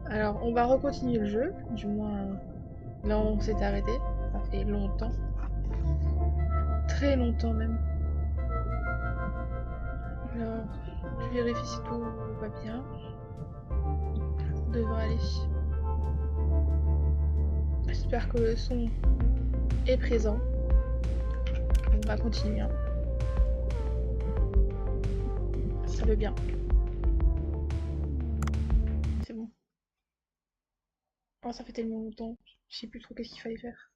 Alors, on va recontinuer le jeu. Du moins, là on s'est arrêté. Ça fait longtemps. Très longtemps même. Alors, je vérifie si tout va bien. Ça devrait aller. J'espère que le son est présent. On va continuer. Hein. Ça veut bien. C'est bon. Oh, ça fait tellement longtemps. Je sais plus trop qu'est-ce qu'il fallait faire.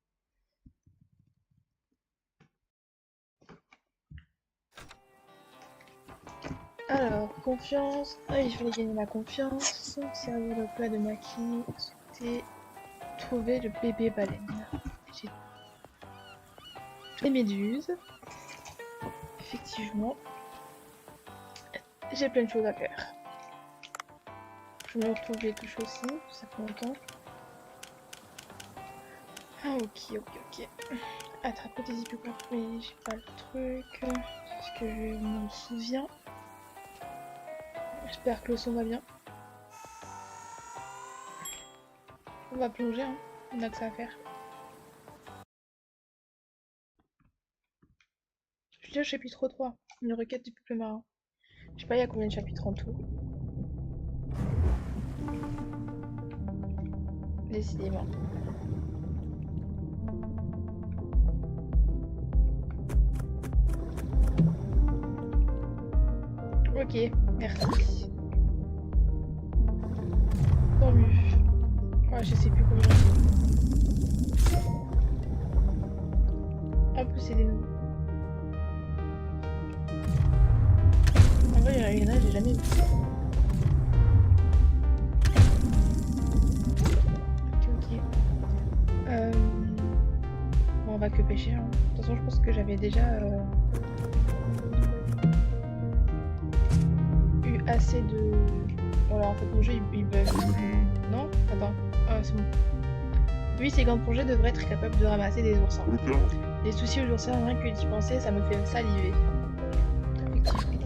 Alors, confiance. Ah, il fallait gagner la confiance. Servir le plat de maquis. C'était trouver le bébé baleine. J'ai les méduses. Effectivement. J'ai plein de choses à faire. Je me retrouve les touches aussi. Ça fait longtemps. Ah, ok. Attraper des hippocamps. Mais j'ai pas le truc. Parce que je m'en souviens. J'espère que le son va bien. On va plonger, hein. On a que ça à faire. Je suis déjà au chapitre 3, une requête du peuple marin. Je sais pas, il y a combien de chapitres en tout. Décidément. Ok, merci. Tant mieux. Ouais, je sais plus combien. En plus, c'est des nouveaux. En vrai, il y en a, j'ai jamais vu. Ok. Bon, on va que pêcher. Hein. De toute façon, je pense que j'avais déjà eu assez de. Voilà, en fait, mon jeu, il bug. Non? Attends. Ah, c'est bon. Lui, ses gants de plongée devraient être capables de ramasser des oursins. Les soucis aux oursins, rien que d'y penser, ça me fait saliver. Effectivement.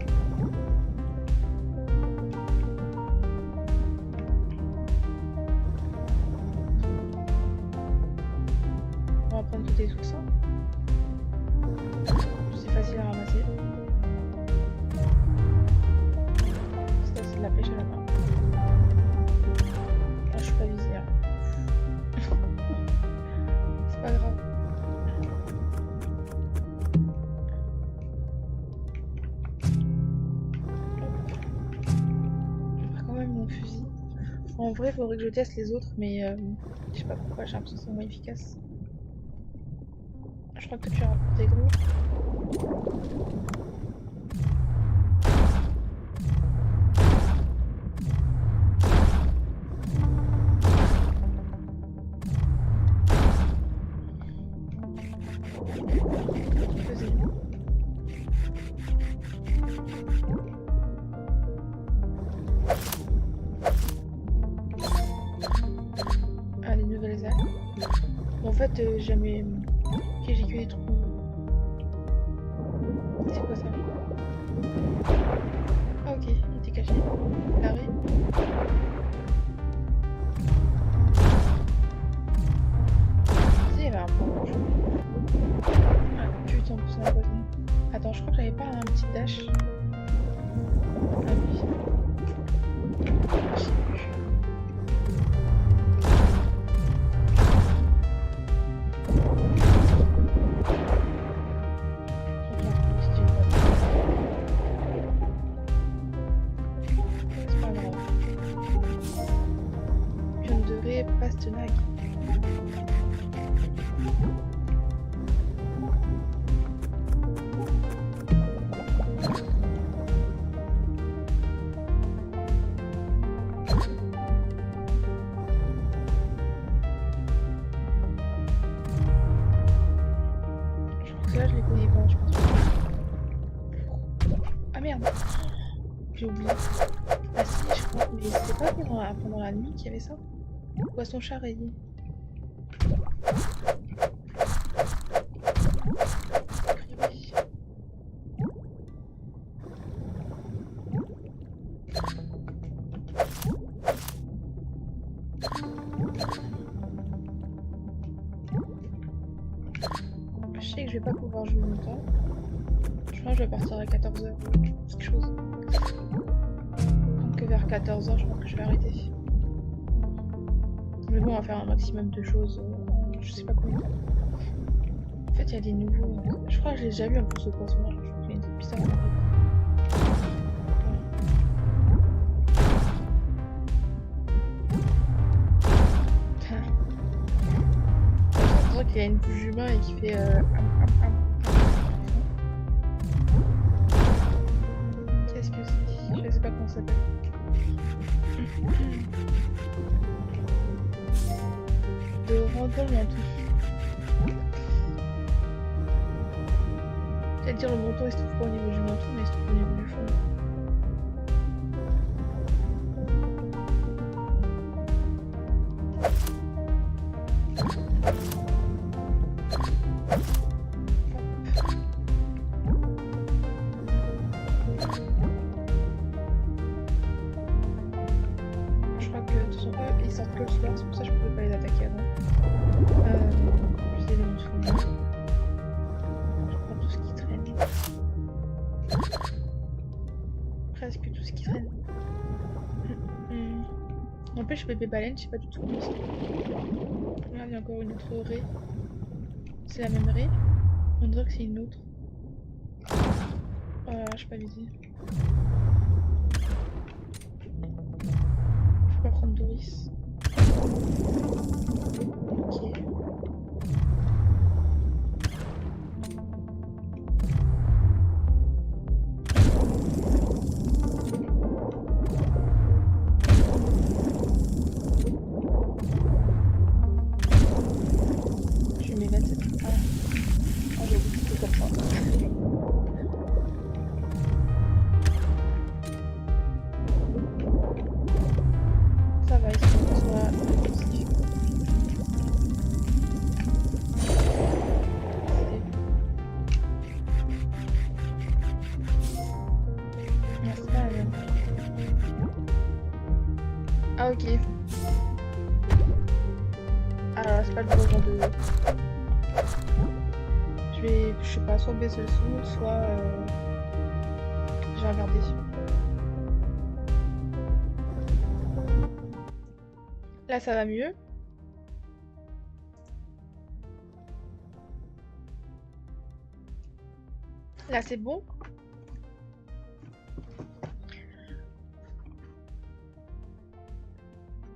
On va prendre tous les oursins. C'est facile à ramasser. Ça, c'est de la pêche à la main. Ah, je suis pas visée. Hein. C'est pas grave. Mon fusil. En vrai, il faudrait que je teste les autres, mais je sais pas pourquoi, j'ai l'impression que c'est moins efficace. Je crois que tu as rapporté gros. Ah, les nouvelles armes. En fait, jamais. Ok, j'ai que des trucs. C'est quoi ça? Ah, ok, il était caché. Carré. Il y avait un point rouge. Ah, putain, c'est un poison. Attends, je crois que j'avais pas un petit dash. Ah oui. Je sais plus. Pastenac. Je crois que là je les connais pas, je pense. Ah merde, j'ai oublié. Ah si, je crois, mais c'était pas pendant la nuit qu'il y avait ça? Poisson chat rayé. sais que je vais pas pouvoir jouer longtemps. Je crois que je vais partir à 14h ou quelque chose. Donc vers 14h, je pense que je vais arrêter. Mais bon, on va faire un maximum de choses. Je sais pas combien. En fait, il y a des nouveaux. Je crois que j'ai déjà vu un peu ce poisson-là. Je crois qu'il y a une petite piste à regarder. On dirait qu'il y a une bouche d'humain et qui fait Qu'est-ce que c'est? Je sais pas comment ça s'appelle. De rendre le menton. J'allais dire le menton il se trouve pas au niveau du menton mais il se trouve au niveau du fond. Je crois que de toute façon eux ils sortent que le soir, c'est pour ça que je pouvais pas les attaquer avant. Plus d'éléments de fond. Je prends tout ce qui traîne. Presque tout ce qui traîne. N'empêche bébé baleine, je sais pas du tout comment c'est. Là il y a encore une autre raie. C'est la même raie. On dirait que c'est une autre. Je sais pas viser. Je peux pas prendre Doris. Ok. Je mets 27. J'ai oublié que c'était comme ça. Ça va, ils sont sur la position. C'est pas la même. Ah ok. Alors c'est pas le bon genre de... Je sais pas, soit baisser le son, soit... Je vais regarder. Là ça va mieux. Là c'est bon.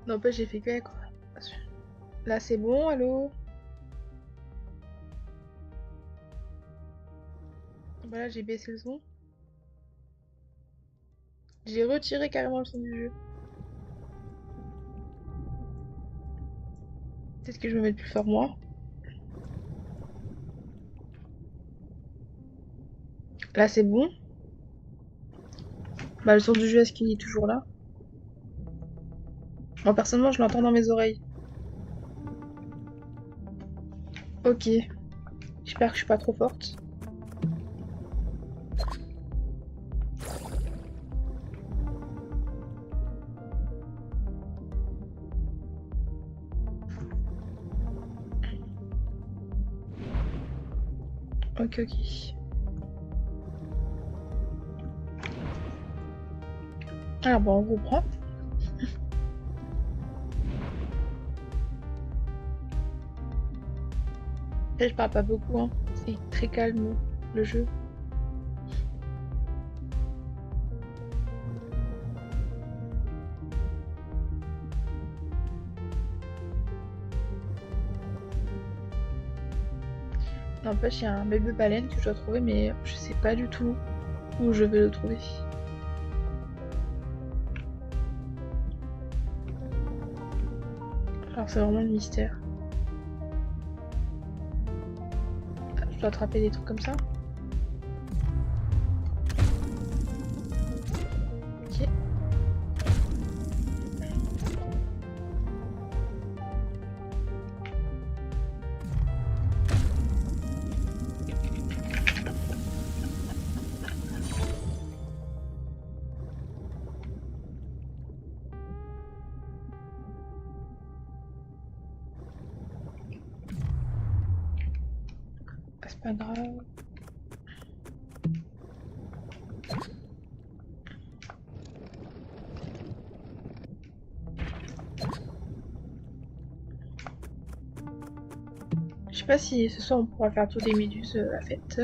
N'empêche j'ai fait que quoi. Là c'est bon, allô? Voilà, j'ai baissé le son. J'ai retiré carrément le son du jeu. Peut-être que je vais mettre plus fort moi. Là c'est bon. Bah le son du jeu est-ce qu'il est toujours là? Moi personnellement je l'entends dans mes oreilles. Ok. J'espère que je suis pas trop forte. Ok. Alors bon, on reprend. Là, je parle pas beaucoup, hein. C'est très calme le jeu. N'empêche, il y a un bébé baleine que je dois trouver, mais je sais pas du tout où je vais le trouver. Alors c'est vraiment le mystère. Je dois attraper des trucs comme ça. Ok. C'est pas grave. Je sais pas si ce soir on pourra faire tous les méduses à la fête.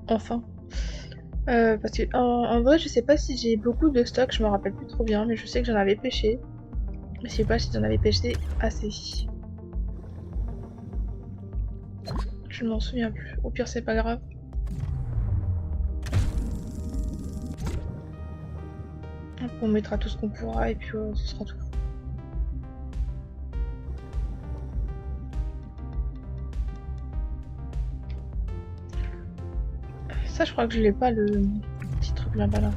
Enfin. Parce que en vrai je sais pas si j'ai beaucoup de stock, je me rappelle plus trop bien, mais je sais que j'en avais pêché. Je sais pas si j'en avais pêché assez. Je ne m'en souviens plus. Au pire c'est pas grave. On mettra tout ce qu'on pourra et puis ce sera tout. Ça je crois que je l'ai pas le petit truc là-bas là.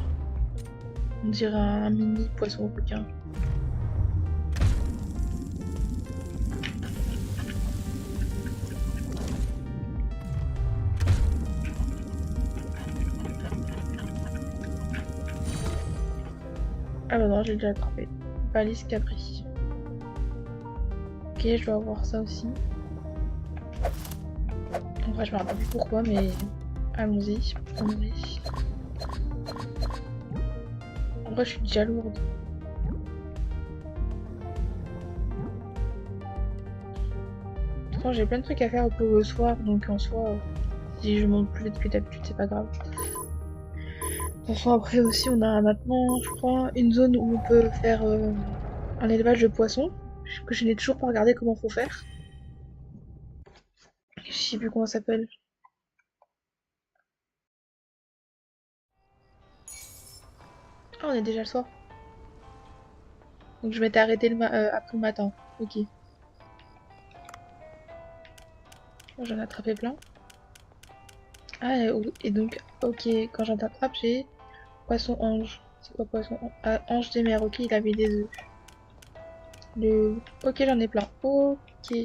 On dirait un mini poisson requin. Ah bah non, j'ai déjà attrapé. Balise Capri. Ok, je dois avoir ça aussi. En vrai, je me rappelle plus pourquoi, mais allons-y. Allons-y. En vrai, je suis déjà lourde. Pourtant, j'ai plein de trucs à faire pour le soir, donc en soi, si je monte plus vite que d'habitude, c'est pas grave. De toute façon, après aussi, on a maintenant, je crois, une zone où on peut faire un élevage de poissons, que je n'ai toujours pas regardé comment faut faire. Je sais plus comment ça s'appelle. Ah, on est déjà le soir. Donc je m'étais arrêté après le matin. Ok. J'en ai attrapé plein. Ah, et donc, ok, quand j'en attrape, j'ai poisson ange. C'est quoi poisson ange? Ah, ange des mers, ok, il a mis des œufs. Ok, j'en ai plein. Ok.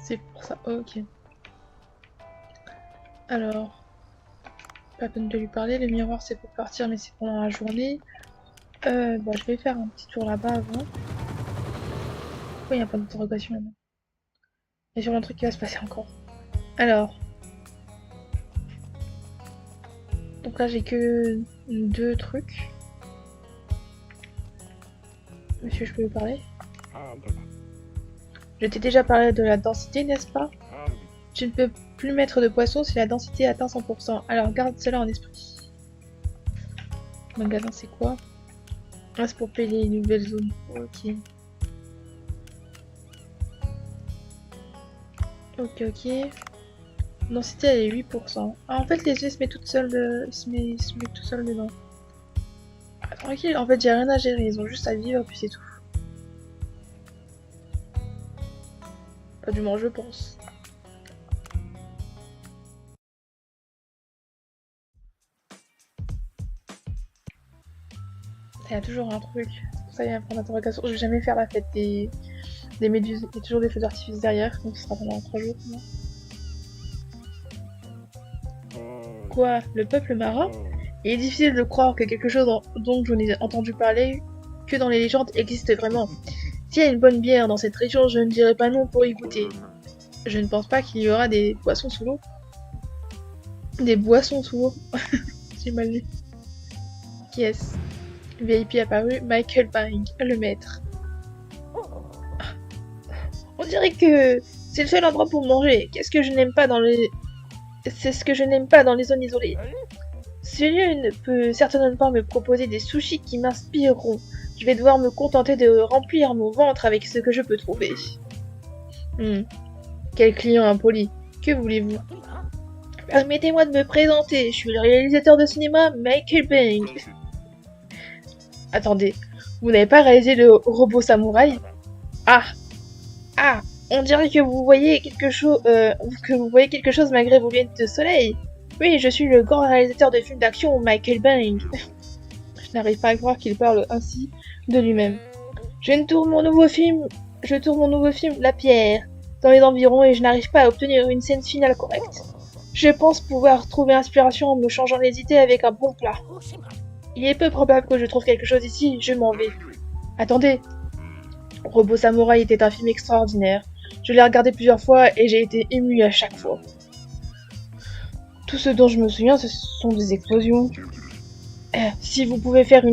C'est pour ça, ok. Alors, pas peine de lui parler, le miroir c'est pour partir, mais c'est pendant la journée. Bah, je vais faire un petit tour là-bas avant. Pourquoi il n'y a pas d'interrogation là-bas? Il y a sûrement un truc qui va se passer encore. Alors. Donc là, j'ai que 2 trucs. Monsieur, je peux vous parler? Je t'ai déjà parlé de la densité, n'est-ce pas? Tu ne peux plus mettre de poisson si la densité atteint 100%. Alors garde cela en esprit. Magasin, c'est quoi? Ah, c'est pour payer une nouvelle zone. Ok. Ok, ok. Densité, elle est 8%. Ah, en fait, les œufs se mettent toutes seules, se mettent tout seuls dedans. Ah, tranquille, en fait, j'ai rien à gérer. Ils ont juste à vivre, puis c'est tout. Pas du moins, je pense. Il y a toujours un truc. Ça, il y a un point d'interrogation. Je vais jamais faire la fête des méduses. Il y a toujours des feux d'artifice derrière, donc ce sera pendant 3 jours. Non. Quoi? Le peuple marin? Il est difficile de croire que quelque chose dont je n'ai entendu parler que dans les légendes existe vraiment. S'il y a une bonne bière dans cette région, je ne dirai pas non pour y goûter. Je ne pense pas qu'il y aura des poissons sous l'eau. Des boissons sous l'eau. J'ai mal lu. Qui est-ce? VIP apparu, Michael Bang, le maître. On dirait que c'est le seul endroit pour manger. Qu'est-ce que je n'aime pas dans les... C'est ce que je n'aime pas dans les zones isolées. Ce lieu ne peut certainement pas me proposer des sushis qui m'inspireront. Je vais devoir me contenter de remplir mon ventre avec ce que je peux trouver. Quel client impoli. Que voulez-vous? Permettez-moi de me présenter. Je suis le réalisateur de cinéma Michael Bang. Attendez, vous n'avez pas réalisé le robot samouraï? Ah, on dirait que vous voyez quelque chose, malgré vos lunettes de soleil. Oui, je suis le grand réalisateur de films d'action Michael Bang. Je n'arrive pas à croire qu'il parle ainsi de lui-même. Je tourne mon nouveau film, La Pierre, dans les environs et je n'arrive pas à obtenir une scène finale correcte. Je pense pouvoir trouver inspiration en me changeant les idées avec un bon plat. Il est peu probable que je trouve quelque chose ici, je m'en vais. Attendez. Robot Samouraï était un film extraordinaire. Je l'ai regardé plusieurs fois et j'ai été émue à chaque fois. Tout ce dont je me souviens, ce sont des explosions. Si vous pouvez faire un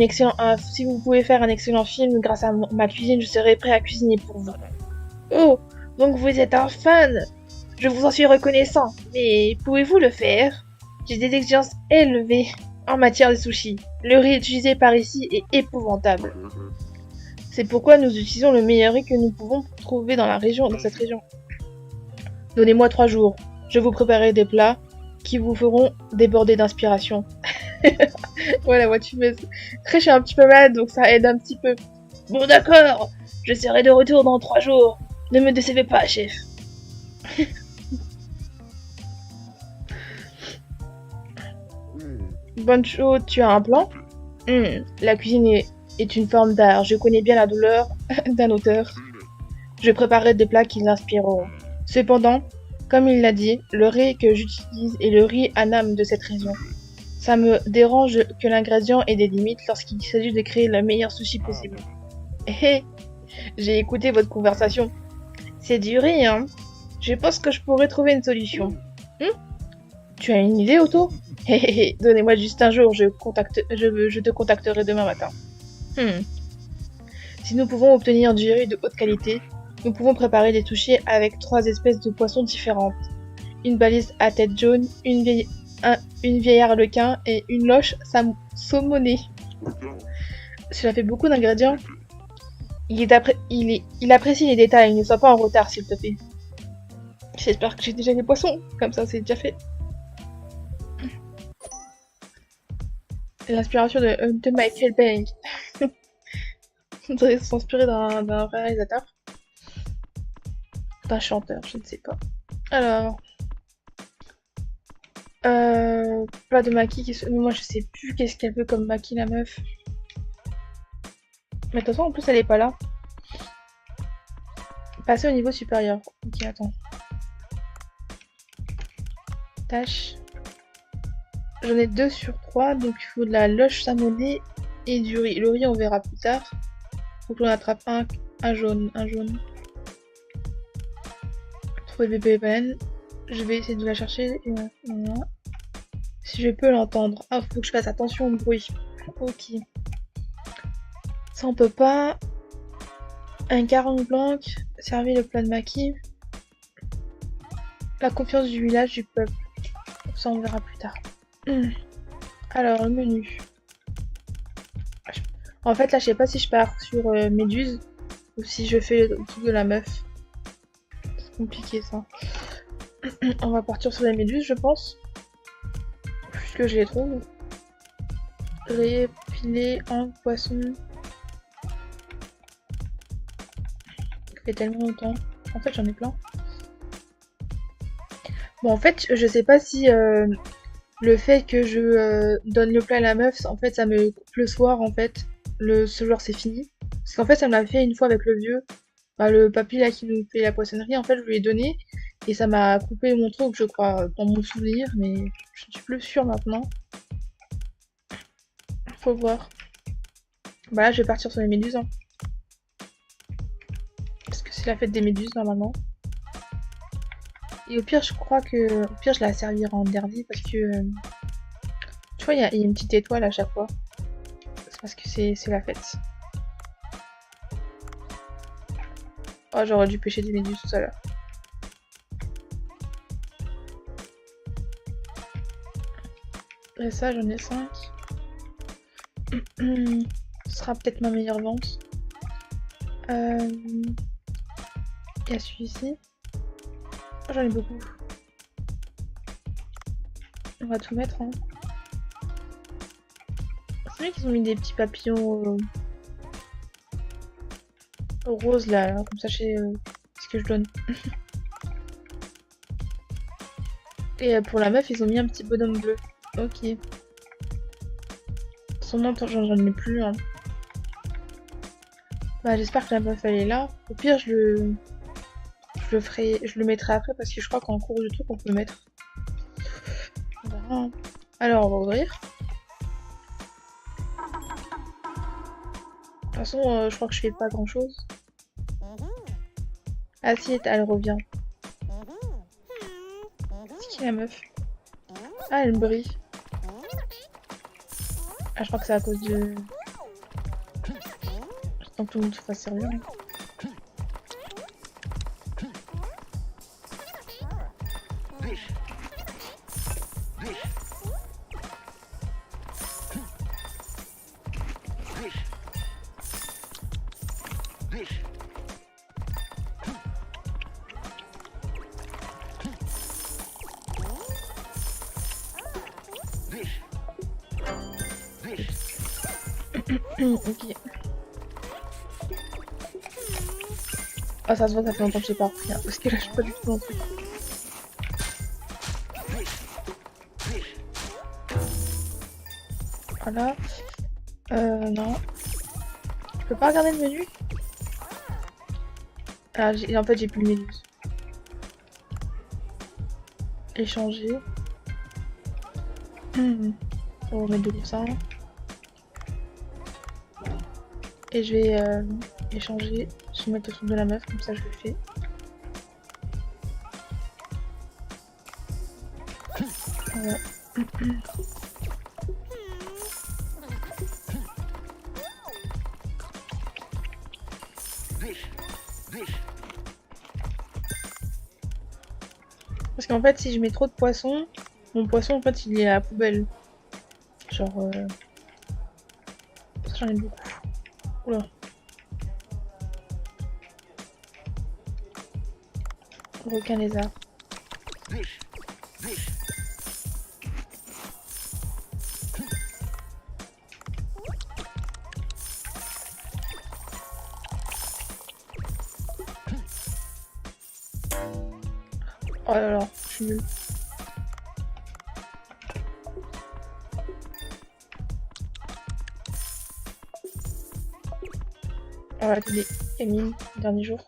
excellent film grâce à ma cuisine, je serai prêt à cuisiner pour vous. Oh, donc vous êtes un fan. Je vous en suis reconnaissant, mais pouvez-vous le faire? J'ai des exigences élevées en matière de sushi. Le riz utilisé par ici est épouvantable. C'est pourquoi nous utilisons le meilleur riz que nous pouvons trouver dans cette région. Donnez-moi 3 jours. Je vous préparerai des plats qui vous feront déborder d'inspiration. Voilà, moi tu me... Après, je suis un petit peu malade, donc ça aide un petit peu. Bon, d'accord. Je serai de retour dans 3 jours. Ne me décevez pas, chef. Boncho, tu as un plan? La cuisine est une forme d'art. Je connais bien la douleur d'un auteur. Je préparerai des plats qui l'inspireront. Cependant, comme il l'a dit, le riz que j'utilise est le riz Anam de cette région. Ça me dérange que l'ingrédient ait des limites lorsqu'il s'agit de créer le meilleur sushi possible. Hé, j'ai écouté votre conversation. C'est du riz, hein? Je pense que je pourrais trouver une solution. Tu as une idée, Otto? Hé, donnez-moi juste un jour, je te contacterai demain matin. Si nous pouvons obtenir du riz de haute qualité, nous pouvons préparer des sushis avec 3 espèces de poissons différentes. Une balise à tête jaune, une vieille arlequin et une loche saumonée. Cela fait beaucoup d'ingrédients. Il apprécie les détails, ne sois pas en retard s'il te plaît. J'espère que j'ai déjà les poissons, comme ça c'est déjà fait. L'inspiration de Michael Bay. On devrait s'inspirer d'un vrai réalisateur. D'un chanteur, je ne sais pas. Alors... plat de maquis moi je sais plus qu'est-ce qu'elle veut comme maquis la meuf. Mais de toute façon en plus elle est pas là. Passer au niveau supérieur. Ok, attends. Tâche. J'en ai 2 sur 3, donc il faut de la loche saumonée et du riz. Le riz on verra plus tard. Faut que l'on attrape un jaune. Trouver bébé baleine. Je vais essayer de la chercher. Si je peux l'entendre. Ah, faut que je fasse attention au bruit. Ok. Ça on peut pas. Un caron blanc. Servir le plat de maquis. La confiance du village, du peuple. Ça on verra plus tard. Alors, le menu. En fait, là, je sais pas si je pars sur Méduse ou si je fais le truc de la meuf. C'est compliqué, ça. On va partir sur les méduses, je pense. Puisque je les trouve. Rayé, filet, un poisson. Ça fait tellement longtemps. En fait, j'en ai plein. Bon, en fait, je sais pas si... le fait que je donne le plat à la meuf, en fait, ça me coupe le soir, en fait. Ce genre, c'est fini. Parce qu'en fait, ça me l'a fait une fois avec le vieux. Bah, le papy, là, qui nous fait la poissonnerie, en fait, je lui ai donné. Et ça m'a coupé mon truc, je crois, dans mon souvenir. Mais je suis plus sûre maintenant. Faut voir. Bah là, je vais partir sur les méduses. Hein. Parce que c'est la fête des méduses, normalement. Et au pire, je crois que... Au pire, je la servirai en dernier parce que... Tu vois, il y a une petite étoile à chaque fois. C'est parce que c'est la fête. Oh, j'aurais dû pêcher des méduses tout à l'heure. Et ça, j'en ai 5. Ce sera peut-être ma meilleure vente. Il y a celui-ci. Oh, j'en ai beaucoup. On va tout mettre. Hein. C'est vrai qu'ils ont mis des petits papillons roses là, comme ça je sais ce que je donne. Et pour la meuf, ils ont mis un petit bonhomme bleu. Ok. Son nom, j'en ai plus. Hein. Bah, j'espère que la meuf elle est là. Au pire, je le mettrai après parce que je crois qu'en cours du truc on peut le mettre. On verra. Alors on va ouvrir. De toute façon, je crois que je fais pas grand chose. Ah si, elle revient. C'est qui la meuf? Ah, elle brille. Ah, je crois que c'est à cause de... J'attends que tout le monde se fasse sérieux. Ok. Ah, ça se voit, ça fait longtemps que j'ai pas repris, hein, parce que là, je suis pas du tout non plus. Voilà. Non. Je peux pas regarder le menu? Ah, en fait, j'ai plus le menu. Échanger. On va remettre de l'oursin. Et je vais échanger. Je vais mettre le truc de la meuf, comme ça je le fais. Voilà. Parce qu'en fait, si je mets trop de poissons, mon poisson en fait il est à la poubelle. Genre. Ça, j'en ai beaucoup. Oula. Requin lézard. Oh là là, je suis nulle. On va appeler Camille, dernier jour.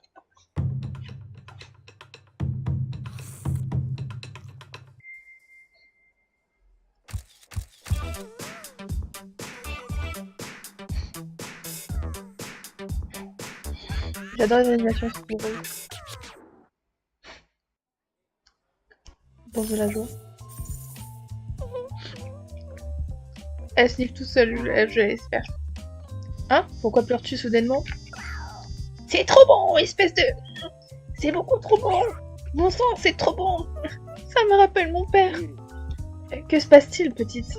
J'adore les animations, c'est pour eux. Pour de la joie. Elle sniffe tout seule, je l'espère. Hein? Pourquoi pleures-tu soudainement? C'est trop bon, espèce de... C'est beaucoup trop bon. Mon sang, c'est trop bon. Ça me rappelle mon père. Que se passe-t-il, petite?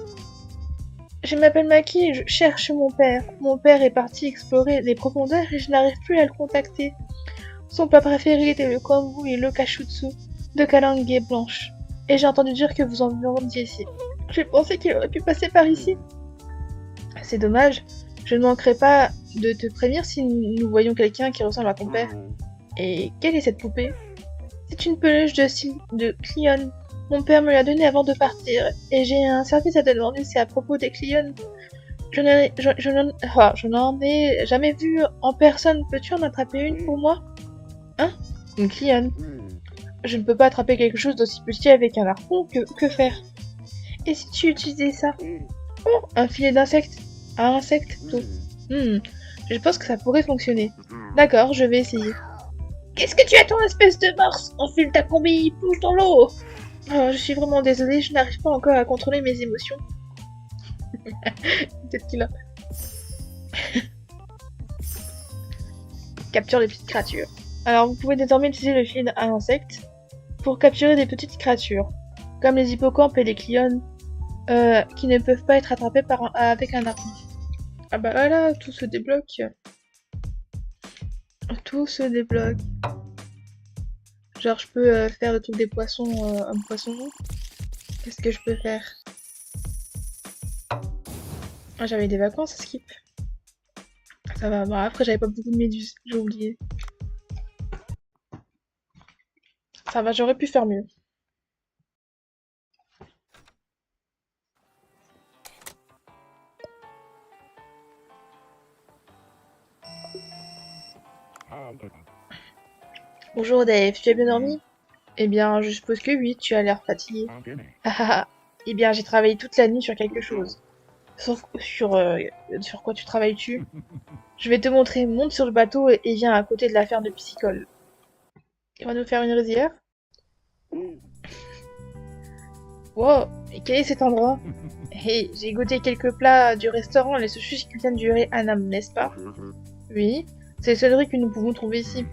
Je m'appelle Maki et je cherche mon père. Mon père est parti explorer les profondeurs et je n'arrive plus à le contacter. Son plat préféré était le kombu et le kashutsu de calangue blanche. Et j'ai entendu dire que vous en vendiez ici. J'ai pensé qu'il aurait pu passer par ici. C'est dommage. Je ne manquerai pas de te prévenir si nous voyons quelqu'un qui ressemble à ton père. Et quelle est cette poupée? C'est une peluche de Cleon. Mon père me l'a donnée avant de partir. Et j'ai un service à te demander, c'est à propos des Cleon. Je n'en ai jamais vu en personne. Peux-tu en attraper une pour moi? Hein? Une Cleon. Je ne peux pas attraper quelque chose d'aussi petit avec un harpon, que faire? Et si tu utilisais ça? Oh, un filet d'insectes. Un insecte plutôt. Je pense que ça pourrait fonctionner. D'accord, je vais essayer. Qu'est-ce que tu attends, espèce de morse? Enfile ta combi, plonge dans l'eau! Oh, je suis vraiment désolée, je n'arrive pas encore à contrôler mes émotions. Peut-être qu'il a... Capture les petites créatures. Alors, vous pouvez désormais utiliser le filet à insectes pour capturer des petites créatures, comme les hippocampes et les cliones, qui ne peuvent pas être attrapés avec un harpon. Ah bah voilà, tout se débloque. Tout se débloque. Genre, je peux faire le truc des poissons, un poisson. Qu'est-ce que je peux faire? Ah, j'avais des vacances à skip. Ça va, bon, après j'avais pas beaucoup de méduses, j'ai oublié. Ça va, j'aurais pu faire mieux. Bonjour Dave, tu as bien dormi? Eh bien, je suppose que oui, tu as l'air fatigué. Eh bien, j'ai travaillé toute la nuit sur quelque chose. Sur quoi tu travailles-tu? Je vais te montrer, monte sur le bateau et viens à côté de la ferme de piscicole. Tu vas nous faire une rizière? Wow, et quel est cet endroit? Hey, j'ai goûté quelques plats du restaurant, les sushis qui viennent du riz Anam, n'est-ce pas? Oui, c'est le seul riz que nous pouvons trouver ici.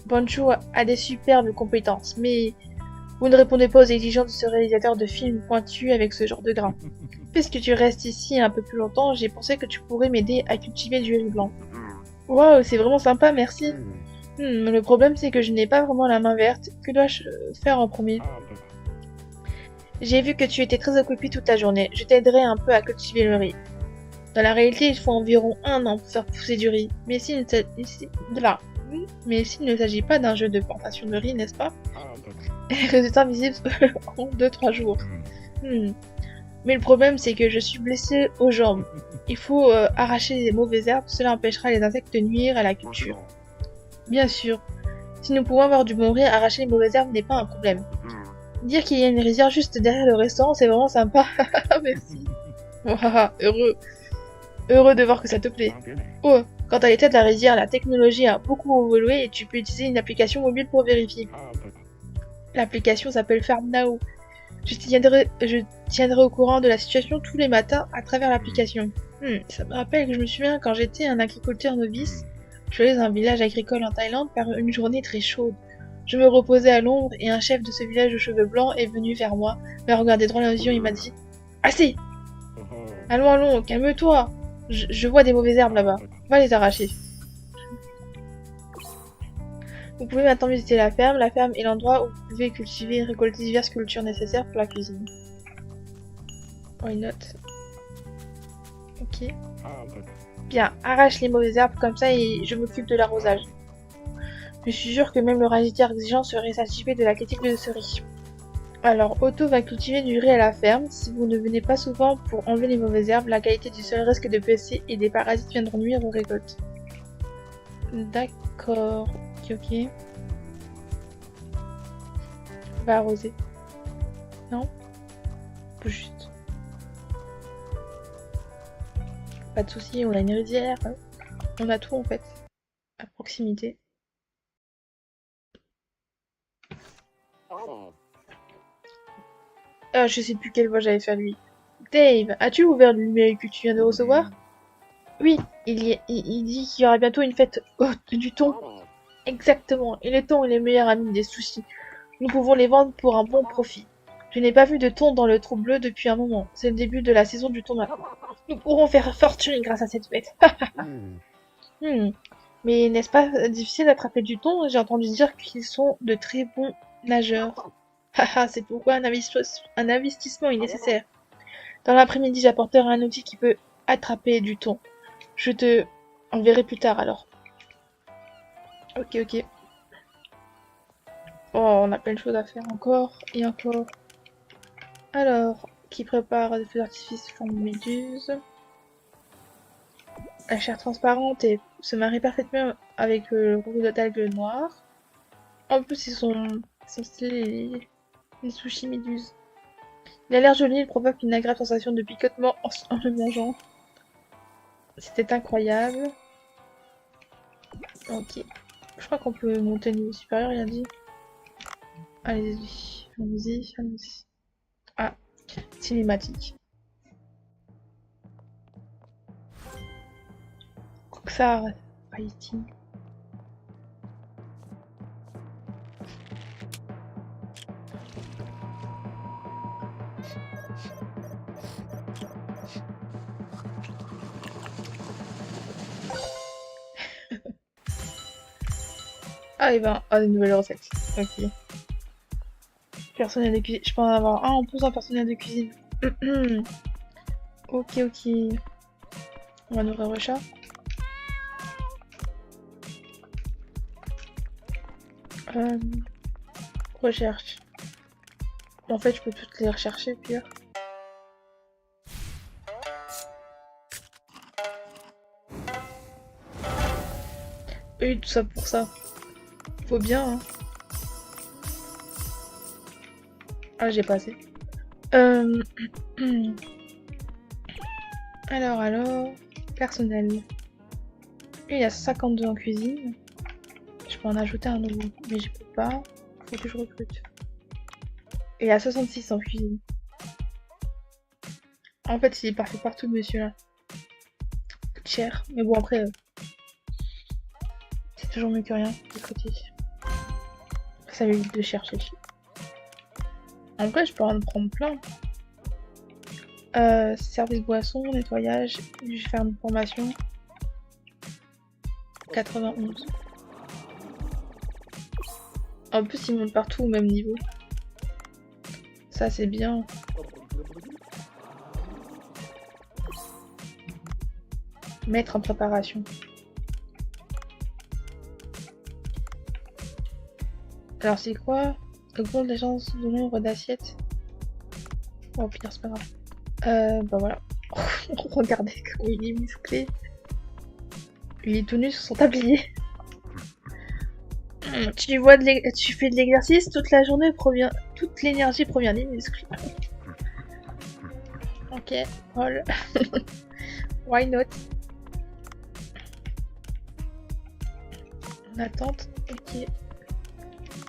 Boncho a des superbes compétences, mais vous ne répondez pas aux exigences de ce réalisateur de films pointu avec ce genre de grain. Puisque tu restes ici un peu plus longtemps, j'ai pensé que tu pourrais m'aider à cultiver du riz blanc. Waouh, c'est vraiment sympa, merci. Le problème c'est que je n'ai pas vraiment la main verte. Que dois-je faire en premier? J'ai vu que tu étais très occupé toute la journée. Je t'aiderai un peu à cultiver le riz. Dans la réalité, il faut environ 1 an pour faire pousser du riz. Mais s'il ne s'agit pas d'un jeu de plantation de riz, n'est-ce pas? Résultat visible en 2-3 jours. Mais le problème, c'est que je suis blessée aux jambes. Il faut arracher les mauvaises herbes, cela empêchera les insectes de nuire à la culture. Bien sûr. Si nous pouvons avoir du bon riz, arracher les mauvaises herbes n'est pas un problème. Dire qu'il y a une rizière juste derrière le restaurant, c'est vraiment sympa. Merci. Waouh, heureux de voir que ça te plaît. Oh, quant à l'état de la rizière, la technologie a beaucoup évolué et tu peux utiliser une application mobile pour vérifier. L'application s'appelle FarmNow. Je tiendrai au courant de la situation tous les matins à travers l'application. Ça me rappelle que je me souviens quand j'étais un agriculteur novice, je suis allé dans un village agricole en Thaïlande par une journée très chaude. Je me reposais à l'ombre et un chef de ce village aux cheveux blancs est venu vers moi, m'a regardé droit dans les yeux et m'a dit « Assez ! Allons, allons, calme-toi ! Je vois des mauvaises herbes là-bas. Va les arracher. » Vous pouvez maintenant visiter la ferme. La ferme est l'endroit où vous pouvez cultiver et récolter diverses cultures nécessaires pour la cuisine. Why not? Ok. Bien, arrache les mauvaises herbes comme ça et je m'occupe de l'arrosage. Je suis sûre que même le radiateur exigeant serait satisfait de la qualité de ce riz. Alors, Otto va cultiver du riz à la ferme. Si vous ne venez pas souvent pour enlever les mauvaises herbes, la qualité du sol risque de baisser et des parasites viendront nuire aux récoltes. D'accord. Ok. On va arroser. Non? Juste. Pas de soucis, on a une rizière. On a tout en fait. À proximité. Ah, je sais plus quelle voix j'avais fait lui. Dave, as-tu ouvert le mail que tu viens de recevoir? Oui, il dit qu'il y aura bientôt une fête du thon. Exactement, et le thon est le meilleur ami des sushis. Nous pouvons les vendre pour un bon profit. Je n'ai pas vu de thon dans le trou bleu depuis un moment. C'est le début de la saison du thon maintenant. Nous pourrons faire fortune grâce à cette fête. Mais n'est-ce pas difficile d'attraper du thon? J'ai entendu dire qu'ils sont de très bons nageurs. Haha, c'est pourquoi un investissement est nécessaire. Dans l'après-midi, j'apporterai un outil qui peut attraper du thon. Je te enverrai plus tard alors. Ok, ok. Oh, on a plein de choses à faire encore et encore. Alors, qui prépare des feux d'artifice forme de méduse. La chair transparente et se marie parfaitement avec le rouge d'algues noires. En plus, ils sont stylés les sushis méduses. Il a l'air joli, il provoque une agréable sensation de picotement en le mangeant. C'était incroyable. Ok. Je crois qu'on peut monter au niveau supérieur, il a dit. Allez-y, allons-y, allons-y. Ah, cinématique. Roxar, Haïti. Ah, et ben, des nouvelles recettes. Ok. Personnel de cuisine. Je peux en avoir un en plus en personnel de cuisine. Ok, ok. On va nourrir le chat. Recherche. En fait, je peux toutes les rechercher, pire. Oui, tout ça pour ça. Faut bien, hein. Ah, j'ai pas assez. Alors, personnel. Il y a 52 en cuisine. Je peux en ajouter un nouveau, mais je peux pas. Faut que je recrute. Et à 66 en cuisine. En fait, il est parfait partout, monsieur là. Coûte cher, mais bon après, c'est toujours mieux que rien de côté. Ça m'évite de chercher. En vrai, je peux en prendre plein. Service boisson, nettoyage, je vais faire une formation. 91. En plus, ils montent partout au même niveau. Ça, c'est bien. Mettre en préparation. Alors, c'est quoi? Augmente les chances de nombre d'assiettes. Oh putain, c'est pas grave. Bah voilà. Regardez comment il est musclé. Il est tout nu sur son tablier. Tu fais de l'exercice toute la journée, toute l'énergie provient des muscles. Ok, roll. Why not? En attente, ok.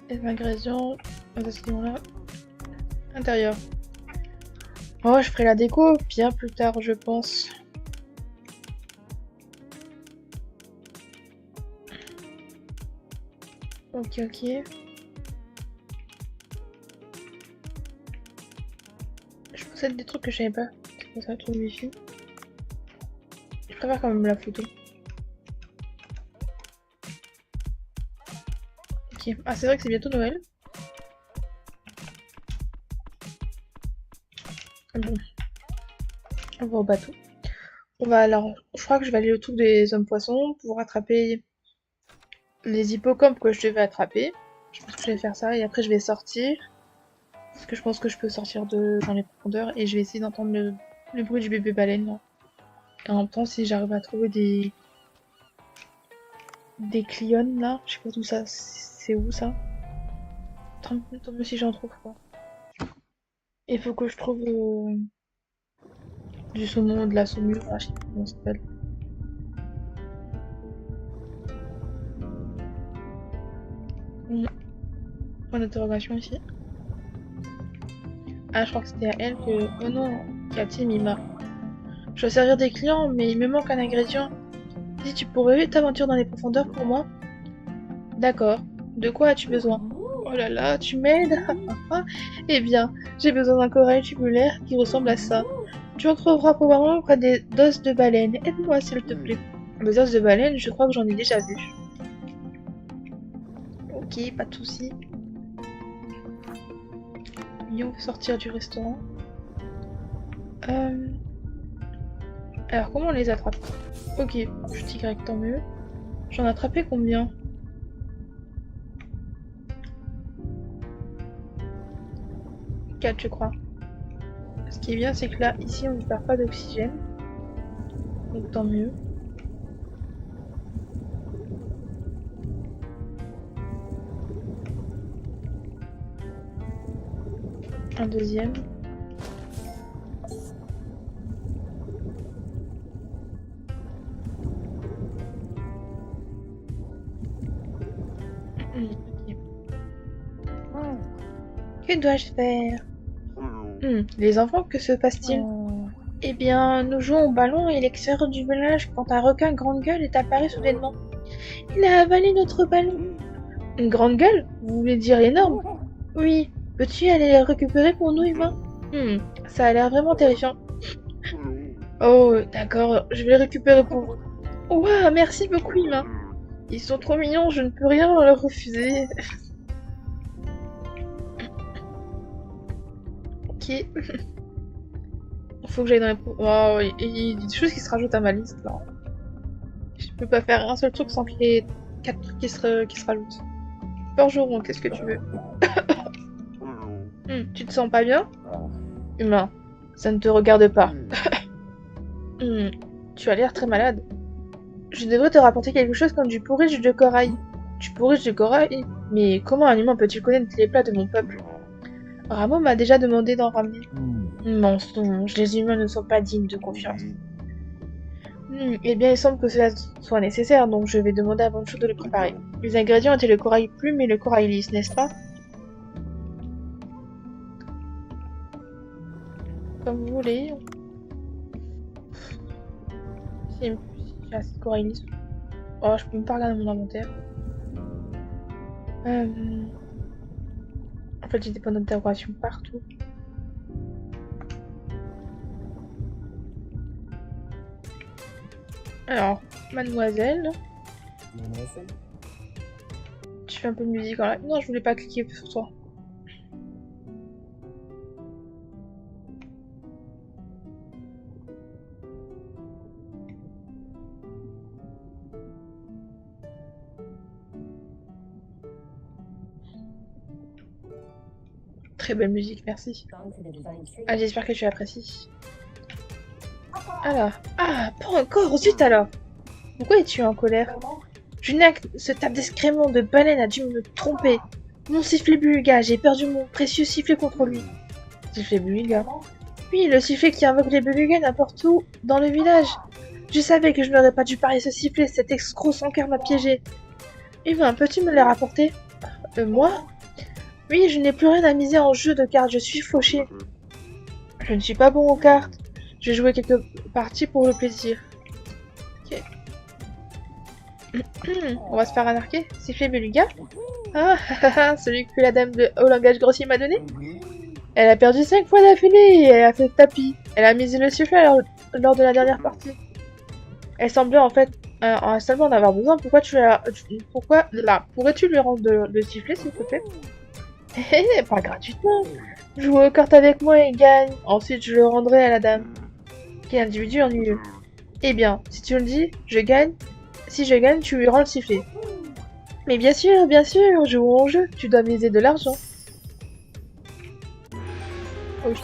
Les ingrédients, là. Intérieur. Oh, je ferai la déco bien plus tard, je pense. Ok, ok. Je possède des trucs que je savais pas. C'est quoi ça, le truc wifi? Je préfère quand même la photo. Ok. Ah, c'est vrai que c'est bientôt Noël. Bon. On va au bateau. On va alors. Je crois que je vais aller au truc des hommes poissons pour attraper les hippocampes que je devais attraper. Je pense que je vais faire ça et après je vais sortir. Parce que je pense que je peux sortir dans les profondeurs et je vais essayer d'entendre le bruit du bébé baleine là. Et en même temps, si j'arrive à trouver des cliones là, je sais pas d'où ça, c'est où ça. Tant mieux si j'en trouve pas. Il faut que je trouve du saumon, de la saumure, là, je sais pas comment ça s'appelle. Point d'interrogation ici. Ah, je crois que c'était à elle que... Oh non, Cathy Mima. Je dois servir des clients, mais il me manque un ingrédient. Si tu pourrais t'aventurer dans les profondeurs pour moi? D'accord. De quoi as-tu besoin? Oh là là, tu m'aides? Eh bien, j'ai besoin d'un corail tubulaire qui ressemble à ça. Tu en trouveras probablement près des d'os de baleine. Aide-moi s'il te plaît. Les os de baleine, je crois que j'en ai déjà vu. Ok, pas de soucis. Et on va sortir du restaurant. Alors, comment on les attrape? Ok, je dis grec, tant mieux. J'en ai attrapé combien? 4, je crois. Ce qui est bien, c'est que là, ici, on ne perd pas d'oxygène. Donc, tant mieux. Un deuxième. Okay. Que dois-je faire? Les enfants, que se passe-t-il? Eh bien, nous jouons au ballon et l'extérieur du village quand un requin grande gueule est apparu soudainement. Il a avalé notre ballon. Une grande gueule? Vous voulez dire énorme? Oui. Peux-tu aller le récupérer pour nous, humains? Ça a l'air vraiment terrifiant. Oh, d'accord, je vais le récupérer pour vous. Ouah, merci beaucoup, humain. Ils sont trop mignons, je ne peux rien leur refuser. Ok. Faut que j'aille dans les... Oh, il y a des choses qui se rajoutent à ma liste, là. Je peux pas faire un seul truc sans qu'il y ait 4 trucs qui se rajoutent. Forgeron, qu'est-ce que tu veux? Tu te sens pas bien? Humain, ça ne te regarde pas. Tu as l'air très malade. Je devrais te rapporter quelque chose comme du porridge de corail. Du porridge de corail? Mais comment un humain peut-il connaître les plats de mon peuple? Rameau m'a déjà demandé d'en ramener. Mensonge, les humains ne sont pas dignes de confiance. Eh bien, il semble que cela soit nécessaire, donc je vais demander à Bonjour de le préparer. Les ingrédients étaient le corail plume et le corail lisse, n'est-ce pas? Comme vous voulez. Si j'ai assez de corail lisse. Oh, je peux même pas regarder mon inventaire. En fait, j'ai des points d'interrogation partout. Alors, mademoiselle. Tu fais un peu de musique en live. Non, je voulais pas cliquer sur toi. Très belle musique, merci. Ah, j'espère que tu apprécies. Alors, ah, pas encore, zut alors. Pourquoi es-tu en colère? Junac, ce tas d'excréments de baleine a dû me tromper. Mon sifflet Buluga, j'ai perdu mon précieux sifflet contre lui. Sifflet Buluga? Oui, le sifflet qui invoque les Belugas n'importe où dans le village. Je savais que je n'aurais pas dû parier ce sifflet, cet escroc sans cœur m'a piégé. Eh ben, peux-tu me les rapporter? Moi? Oui, je n'ai plus rien à miser en jeu de cartes, je suis fauché. Je ne suis pas bon aux cartes. Je vais jouer quelques parties pour le plaisir. Ok. On va se faire anarquer. Sifflet Beluga. Ah, celui que la dame au langage grossier m'a donné. Elle a perdu 5 fois d'affilée et elle a fait tapis. Elle a misé le sifflet lors de la dernière partie. Elle semblait en fait seulement en avoir besoin. Pourquoi là, pourrais-tu lui rendre le sifflet s'il te plaît? Pas gratuitement. Joue aux cartes avec moi et gagne. Ensuite, je le rendrai à la dame. Quel individu ennuyeux. Eh bien, si tu le dis, je gagne. Si je gagne, tu lui rends le sifflet. Mais bien sûr, jouons au jeu. Tu dois miser de l'argent. Oui.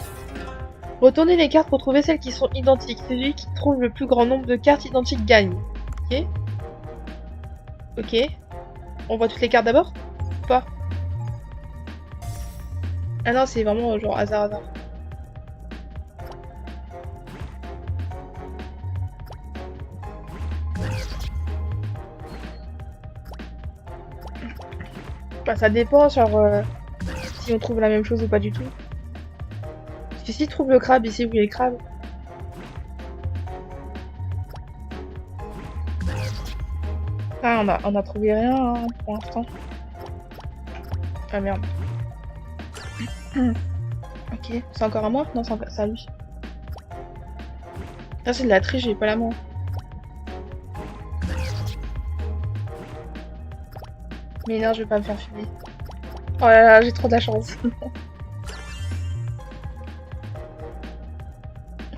Retournez les cartes pour trouver celles qui sont identiques. Celui qui trouve le plus grand nombre de cartes identiques gagne. Ok. Ok. On voit toutes les cartes d'abord? Ou pas? Ah non, c'est vraiment genre hasard. Bah, ça dépend, genre si on trouve la même chose ou pas du tout. Parce que s'il trouve le crabe ici, oui, les crabes. Ah, on a trouvé rien hein, pour l'instant. Ah merde. Ok, c'est encore à moi? Non, c'est encore à lui. Ça, c'est de la triche, j'ai pas la main. Mais non, je vais pas me faire fumer. Oh là là, j'ai trop de la chance.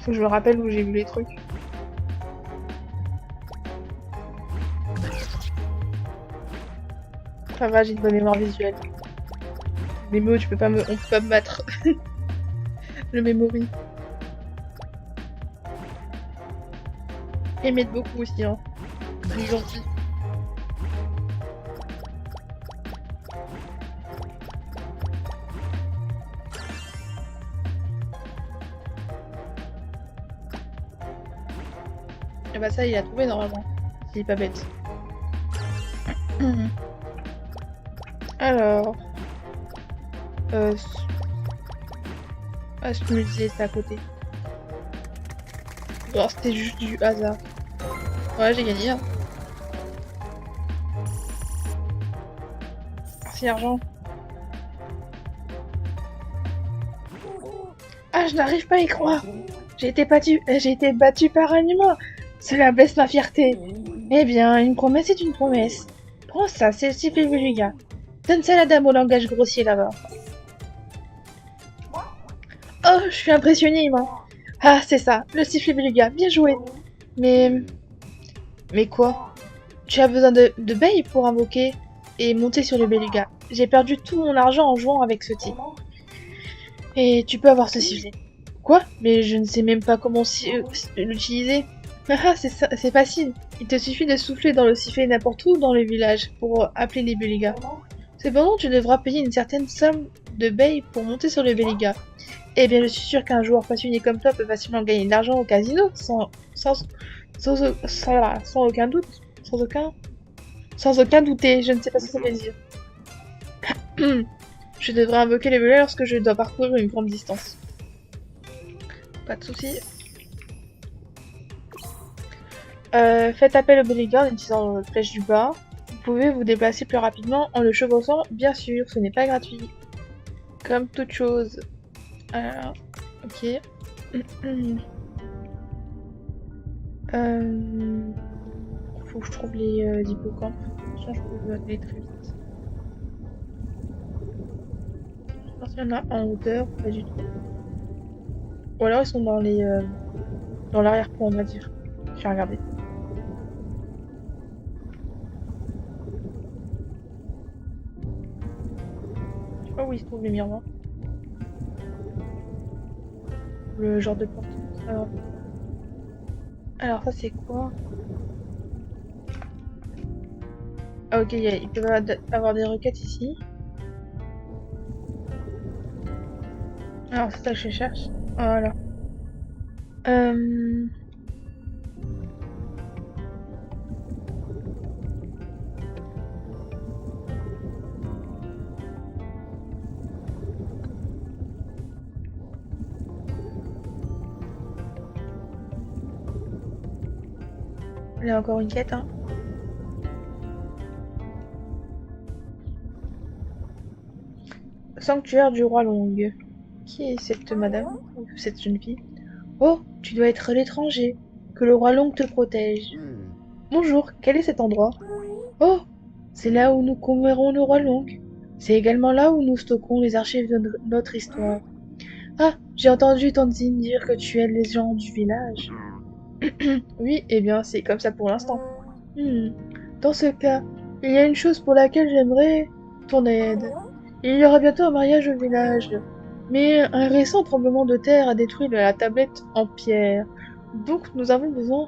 Faut que je me rappelle où j'ai vu les trucs. Ça va, j'ai une bonne mémoire visuelle. Les mots, on peut pas me battre. Je mémorise. Et m'aide beaucoup aussi, hein. Il est gentil. Et bah ça, il a trouvé normalement. Il est pas bête. Alors... Ah, je me disais, c'est à côté. Bon, c'était juste du hasard. Ouais, j'ai gagné. Hein. Merci, argent. Ah, je n'arrive pas à y croire. J'ai été battue par un humain. Cela blesse ma fierté. Eh bien, une promesse est une promesse. Prends ça, c'est le sifflet Beluga. Donne ça à la dame au langage grossier là-bas. Oh, je suis impressionnée, moi. Ah, c'est ça, le sifflet Beluga, bien joué. Mais quoi? Tu as besoin de baies pour invoquer et monter sur le Beluga. J'ai perdu tout mon argent en jouant avec ce type. Et tu peux avoir ce sifflet. Quoi? Mais je ne sais même pas comment l'utiliser. Ah, c'est facile. Il te suffit de souffler dans le sifflet n'importe où dans le village pour appeler les Belugas. Cependant, tu devras payer une certaine somme de baies pour monter sur le Beluga. Eh bien, je suis sûre qu'un joueur passionné comme toi peut facilement gagner de l'argent au casino sans Sans aucun doute. Sans aucun douter, je ne sais pas ce que ça veut dire. Je devrais invoquer les volets lorsque je dois parcourir une grande distance. Pas de soucis. Faites appel au bodyguard en utilisant la flèche du bas. Vous pouvez vous déplacer plus rapidement en le chevauchant, bien sûr, ce n'est pas gratuit. Comme toute chose. Alors, ok. Faut que je trouve les hippocampes. Sinon, je peux aller très vite. Je pense qu'il y en a en hauteur, pas du tout. Ou alors ils sont dans les dans l'arrière-plan, on va dire. Je vais regarder. Je sais pas où ils se trouvent les miroirs. Le genre de porte. Alors ça c'est quoi? Ah ok, il peut y avoir des requêtes ici. Alors c'est ça que je cherche. Voilà. Il y a encore une quête, hein. Sanctuaire du roi Long. Qui est cette madame? Ou cette jeune fille? Oh, tu dois être l'étranger. Que le roi Long te protège. Bonjour, quel est cet endroit? Oh, c'est là où nous commémorons le roi Long. C'est également là où nous stockons les archives de notre histoire. Ah, j'ai entendu Tanzine dire que tu aides les gens du village. Oui, eh bien, c'est comme ça pour l'instant. Dans ce cas, il y a une chose pour laquelle j'aimerais ton aide. Il y aura bientôt un mariage au village. Mais un récent tremblement de terre a détruit la tablette en pierre. Donc nous avons besoin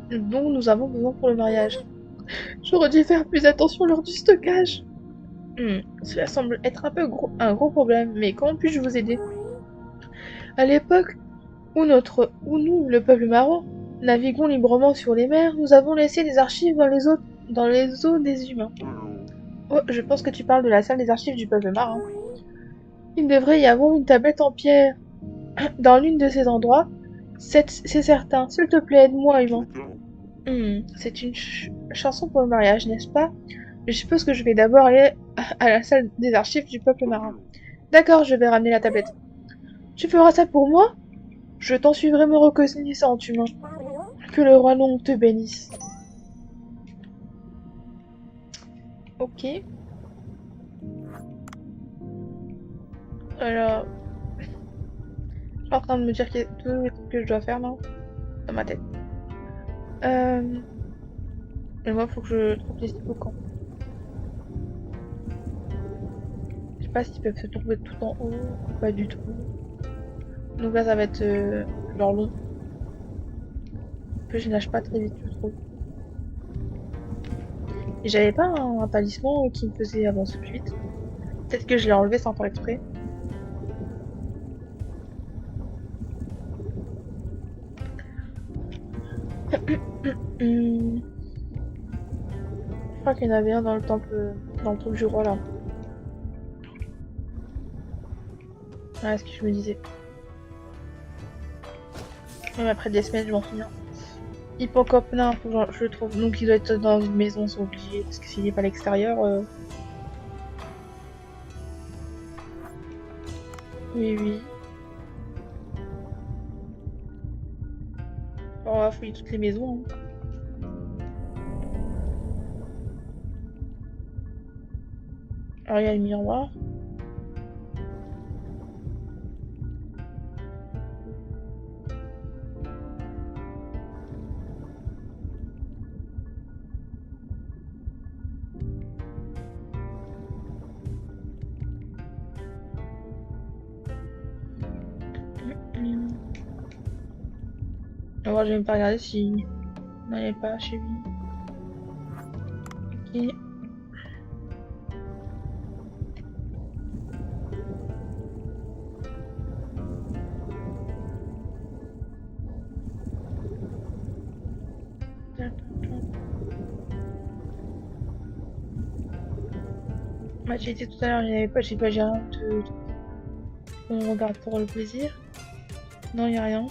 pour le mariage. J'aurais dû faire plus attention lors du stockage. Cela semble être un gros problème, mais comment puis-je vous aider? À l'époque où nous, le peuple marron, naviguons librement sur les mers, nous avons laissé des archives dans les eaux des humains. Oh, je pense que tu parles de la salle des archives du peuple marin. Il devrait y avoir une tablette en pierre dans l'une de ces endroits. C'est certain. S'il te plaît, aide-moi, humain. C'est une chanson pour le mariage, n'est-ce pas? Je suppose que je vais d'abord aller à la salle des archives du peuple marin. D'accord, je vais ramener la tablette. Tu feras ça pour moi? Je t'en suis vraiment reconnaissante, humain. Que le roi Long te bénisse. Ok. Alors, je suis en train de me dire qu'il y a tout les trucs que je dois faire, non? Dans ma tête. Et moi, faut que je trouve les hippocampes. Je sais pas s'ils peuvent se trouver tout en haut ou pas du tout. Donc là, ça va être genre long. En plus, je nage pas très vite, je trouve. Et j'avais pas un talisman qui me faisait avancer plus vite. Peut-être que je l'ai enlevé sans faire exprès. Je crois qu'il y en avait un dans le temple, dans le truc du roi là. Ouais, ce que je me disais. Même après des semaines, je m'en souviens. Hippocampe nain, faut que je le trouve. Donc il doit être dans une maison, c'est obligé. Parce que s'il n'est pas à l'extérieur. Oui, oui. Bon, on va fouiller toutes les maisons. Hein. Alors il y a le miroir. Alors je vais même pas regarder si non, il n'y a pas chez lui. Ok. Bah, j'ai été tout à l'heure, j'ai pas rien de... On regarde pour le plaisir. Non, y a rien.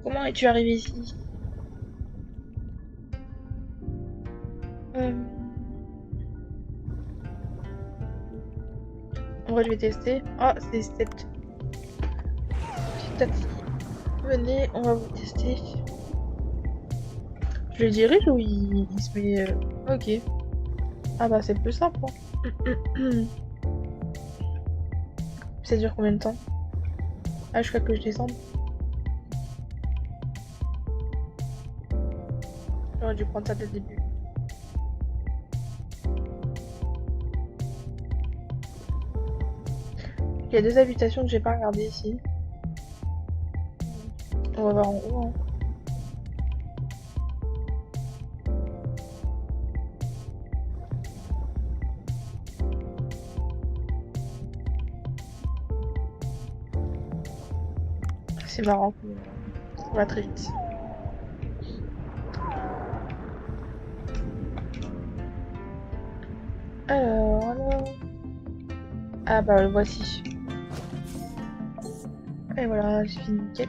Comment es-tu arrivé ici? En vrai, je vais tester. Ah, c'est cette petite taxi. Venez, on va vous tester. Je le dirige ou il se met... Ok. Ah bah, c'est plus simple. Hein. Ça dure combien de temps? Ah, jusqu'à que je descende. J'aurais dû prendre ça dès le début. Il y a deux habitations que j'ai pas regardées ici. On va voir en haut. Hein. C'est marrant. On va très vite. Alors... Ah bah le voici. Et voilà, j'ai fini une quête.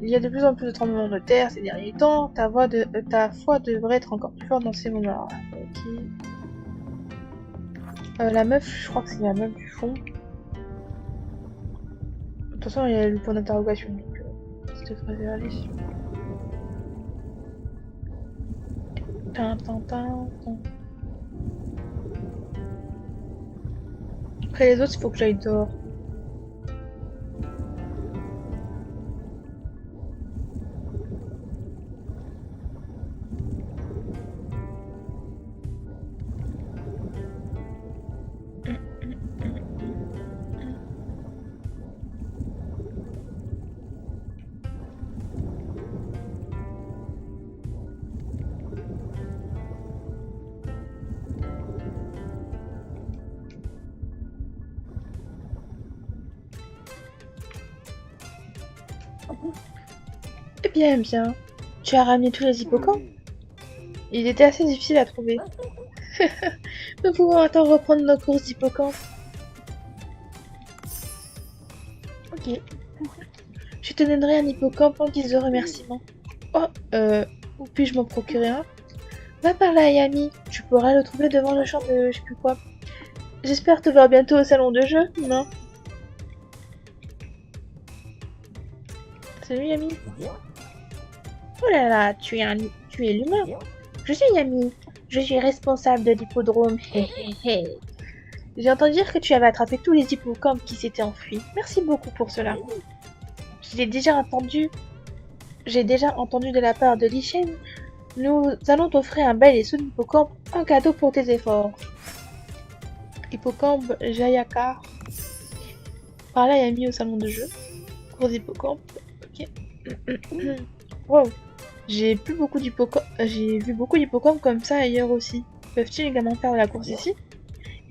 Il y a de plus en plus de tremblements de terre ces derniers temps. Ta foi devrait être encore plus forte dans ces moments-là. Ok. La meuf, je crois que c'est la meuf du fond. De toute façon, il y a le point d'interrogation, donc ça devrait aller. Après les autres, il faut que j'aille dehors. Eh bien, tu as ramené tous les hippocampes? Il était assez difficile à trouver. Nous pouvons maintenant reprendre nos courses d'hippocampes. Ok. Je te donnerai un hippocampe en guise de remerciement. Oh, où puis-je m'en procurer un? Va par là, Yami. Tu pourras le trouver devant le champ de je sais plus quoi. J'espère te voir bientôt au salon de jeu, non? Salut, Yami. Oh là là, tu es l'humain. Je suis Yami. Je suis responsable de l'hippodrome. J'ai entendu dire que tu avais attrapé tous les hippocampes qui s'étaient enfuis. Merci beaucoup pour cela. J'ai déjà entendu de la part de Lichen. Nous allons t'offrir un bel et solide hippocampe en cadeau pour tes efforts. Hippocampe Jayakar. Par là, Yami au salon de jeu. Cours d'hippocampe. Ok. Wow. J'ai vu beaucoup d'hippocampes comme ça ailleurs aussi. Peuvent-ils également faire de la course ici?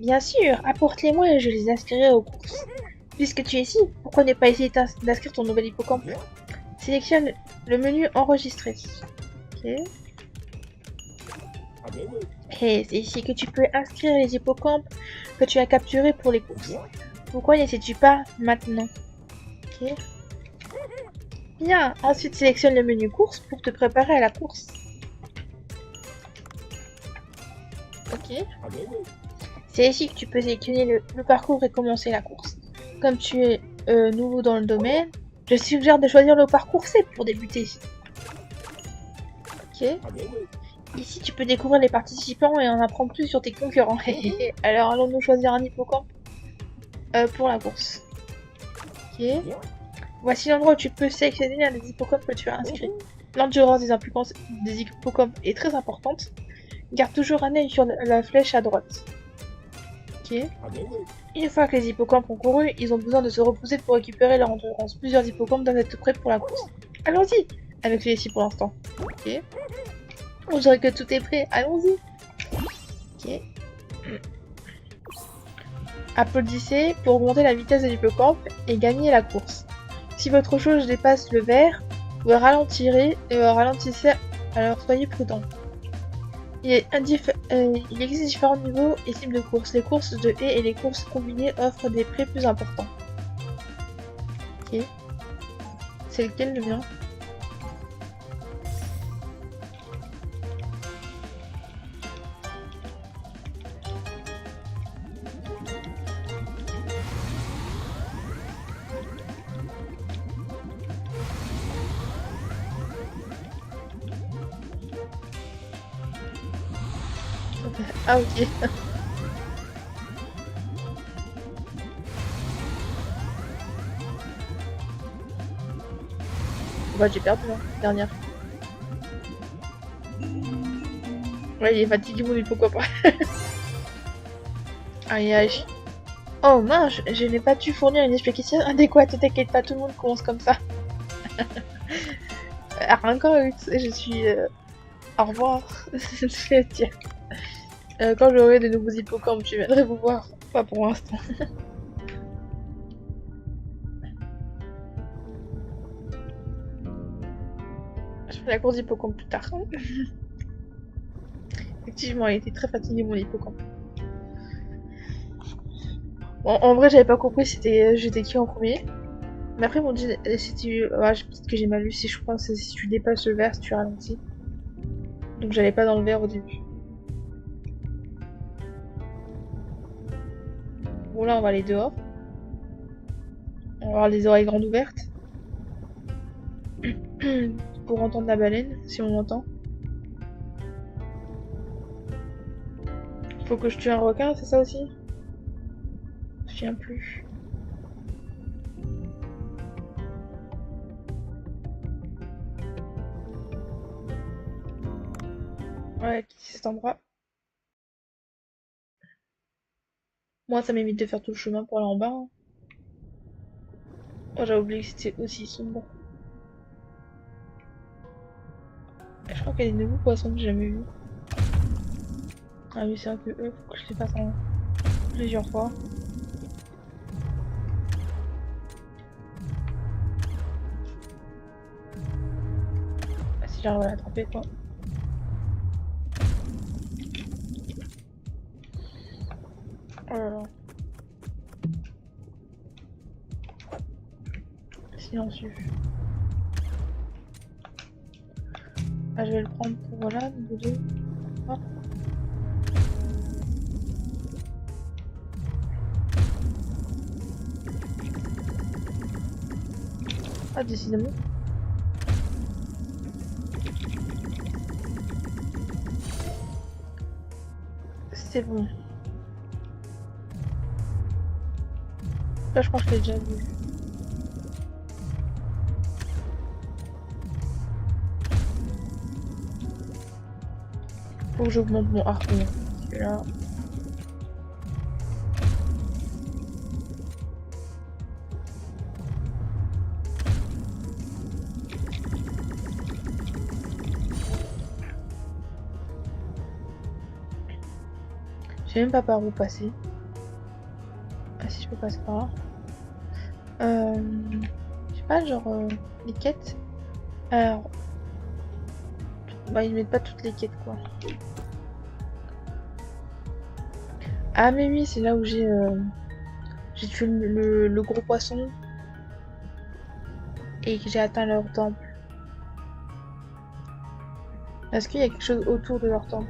Bien sûr, apporte-les-moi et je les inscrirai aux courses. Puisque tu es ici, pourquoi ne pas essayer d'inscrire ton nouvel hippocampe? Sélectionne le menu enregistrer. Ok. Hey, c'est ici que tu peux inscrire les hippocampes que tu as capturés pour les courses. Pourquoi n'essaies-tu pas maintenant? Ok. Bien, ensuite sélectionne le menu course pour te préparer à la course. Ok. C'est ici que tu peux sélectionner le parcours et commencer la course. Comme tu es nouveau dans le domaine, je suggère de choisir le parcours C pour débuter. Ok. Ici, tu peux découvrir les participants et en apprendre plus sur tes concurrents. Alors, allons-nous choisir un hippocampe pour la course. Ok. Voici l'endroit où tu peux sélectionner un des hippocampes que tu as inscrits. L'endurance des hippocampes est très importante. Garde toujours un œil sur la flèche à droite. Ok. Une fois que les hippocampes ont couru, ils ont besoin de se reposer pour récupérer leur endurance. Plusieurs hippocampes doivent être prêts pour la course. Allons-y! Avec celui-ci pour l'instant. Ok. On dirait que tout est prêt. Allons-y! Ok. Applaudissez pour augmenter la vitesse de l'hippocampe et gagner la course. Si votre jauge dépasse le vert, vous ralentissez, alors soyez prudent. Il existe différents niveaux et types de courses. Les courses de haies et les courses combinées offrent des prix plus importants. Ok. C'est lequel le mien? Ah ok. Bah j'ai perdu hein, dernière. Ouais il est fatigué mon pourquoi pas. Aïe aïe. Oh mince, je n'ai pas dû fournir une explication adéquate, t'inquiète pas, tout le monde commence comme ça. Encore une, je suis... Au revoir, je vais dire. Quand j'aurai de nouveaux hippocampes, je viendrai vous voir. Pas pour l'instant. Je ferai la course d'hippocampe plus tard. Effectivement, il était très fatigué mon hippocampe. Bon, en vrai, j'avais pas compris c'était j'étais qui en premier. Mais après, mon dit c'était. Ouais, peut-être que j'ai mal lu. Si je crois, c'est si tu dépasses le vert, si tu ralentis. Donc j'allais pas dans le vert au début. Bon, là, on va aller dehors. On va avoir les oreilles grandes ouvertes. Pour entendre la baleine, si on l'entend. Faut que je tue un requin, c'est ça aussi? Je me souviens plus. Ouais, quitter cet endroit. Moi, ça m'évite de faire tout le chemin pour aller en bas. Hein. Oh, j'ai oublié que c'était aussi sombre. Je crois qu'il y a des nouveaux poissons que j'ai jamais vus. Ah oui, c'est vrai que eux, faut que je les fasse en plusieurs fois. Ah, si j'arrive à l'attraper, quoi. Oh là là. Silencieux. Ah, je vais le prendre pour voilà, niveau 2. Hop. Ah, décidément. C'est bon. Là, je crois que je l'ai déjà vu. Faut que j'augmente mon harpon. Là. Je sais même pas par où passer. Ah si je peux passer par là. Je sais pas, genre les quêtes. Alors, bah ils mettent pas toutes les quêtes quoi. Ah mais oui, c'est là où j'ai tué le gros poisson et que j'ai atteint leur temple. Est-ce qu'il y a quelque chose autour de leur temple?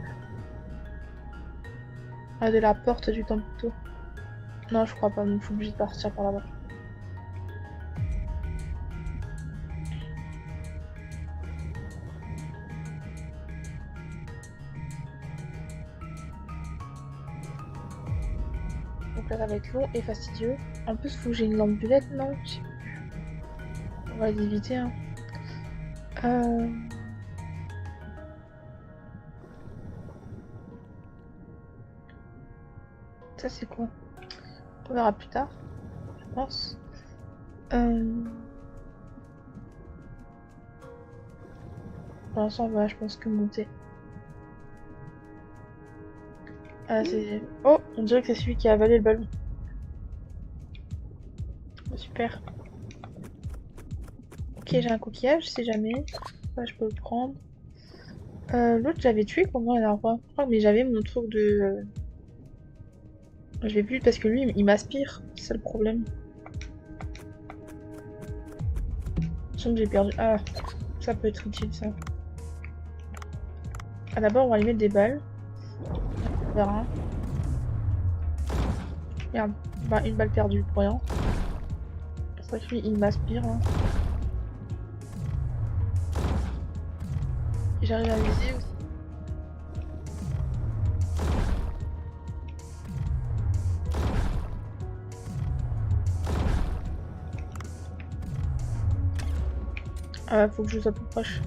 Ah, de la porte du temple plutôt. Non, je crois pas, donc je suis obligée de partir par là-bas. Donc là, ça va être long et fastidieux. En plus, faut que j'ai une lampe violette, non? On va l'éviter, hein. Ça, c'est quoi? On verra plus tard, je pense. Pour l'instant, on va, je pense, que monter. Ah, c'est... Oh, on dirait que c'est celui qui a avalé le ballon. Super. Ok, j'ai un coquillage si jamais. Ça, je peux le prendre. L'autre, j'avais tué comment la dernière fois? Je crois mais j'avais mon truc de... Je l'ai plus parce que lui, il m'aspire. C'est ça le problème. Je sens que j'ai perdu... Ah, ça peut être utile, ça. Ah, d'abord, on va lui mettre des balles. On verra. Merde. Bah, une balle perdue pour rien. C'est vrai que lui, il m'aspire. Hein. J'arrive à viser aussi. Ah, faut que je sois plus proche.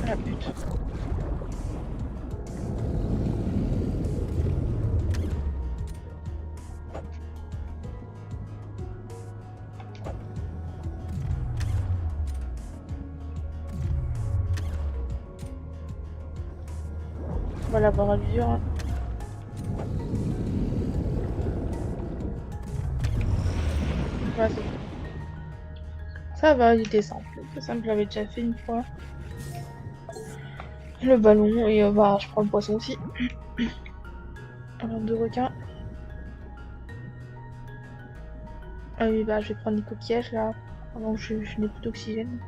Ah la pute. On va l'avoir à l'usure. Hein. Vas-y. Ça va, il était simple. C'est simple, je l'avais déjà fait une fois. Le ballon et bah je prends le poisson aussi. Alors deux requins. Ah oui bah je vais prendre les coquillages là. Avant que je n'ai plus d'oxygène.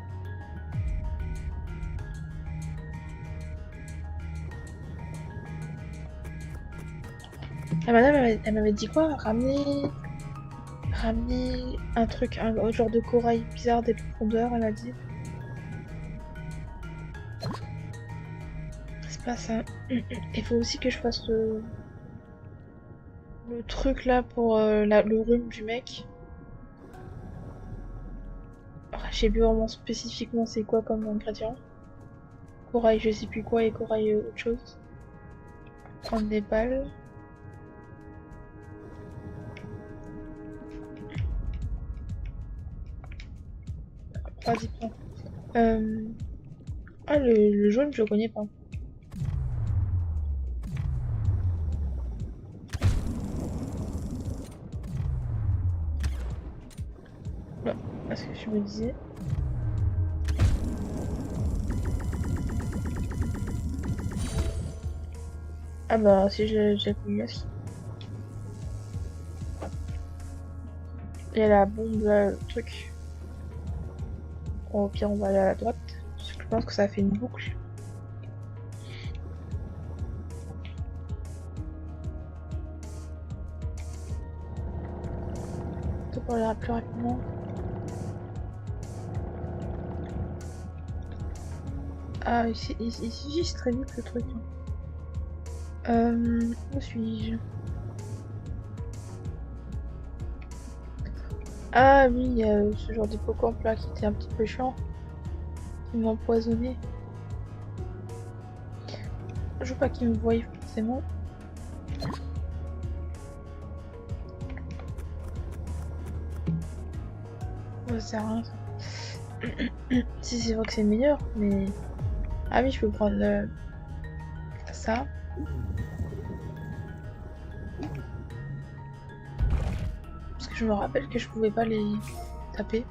La madame elle m'avait dit quoi? Ramener un truc, un genre de corail bizarre des profondeurs, elle a dit. C'est pas ça. Il faut aussi que je fasse le truc là pour le rhume du mec. Oh, je sais plus vraiment spécifiquement c'est quoi comme ingrédient. Corail je sais plus quoi et corail autre chose. Prendre des balles. Vas-y prends. Ah le jaune je connais pas. Ouais, parce que je me disais. Ah bah si j'ai connu aussi. Il y a la bombe là, le truc. Bon, au pire on va aller à la droite. Parce que je pense que ça fait une boucle. On peut aller plus rapidement. Ah ici c'est très vite le truc. Où suis-je? Ah oui, il y a ce genre d'hippocampe là qui était un petit peu chiant. Qui m'a empoisonné. Je veux pas qu'il me voie forcément. Ça sert à rien ça. Si c'est vrai que c'est meilleur, mais... Ah oui, je peux prendre ça. Parce que je me rappelle que je pouvais pas les taper.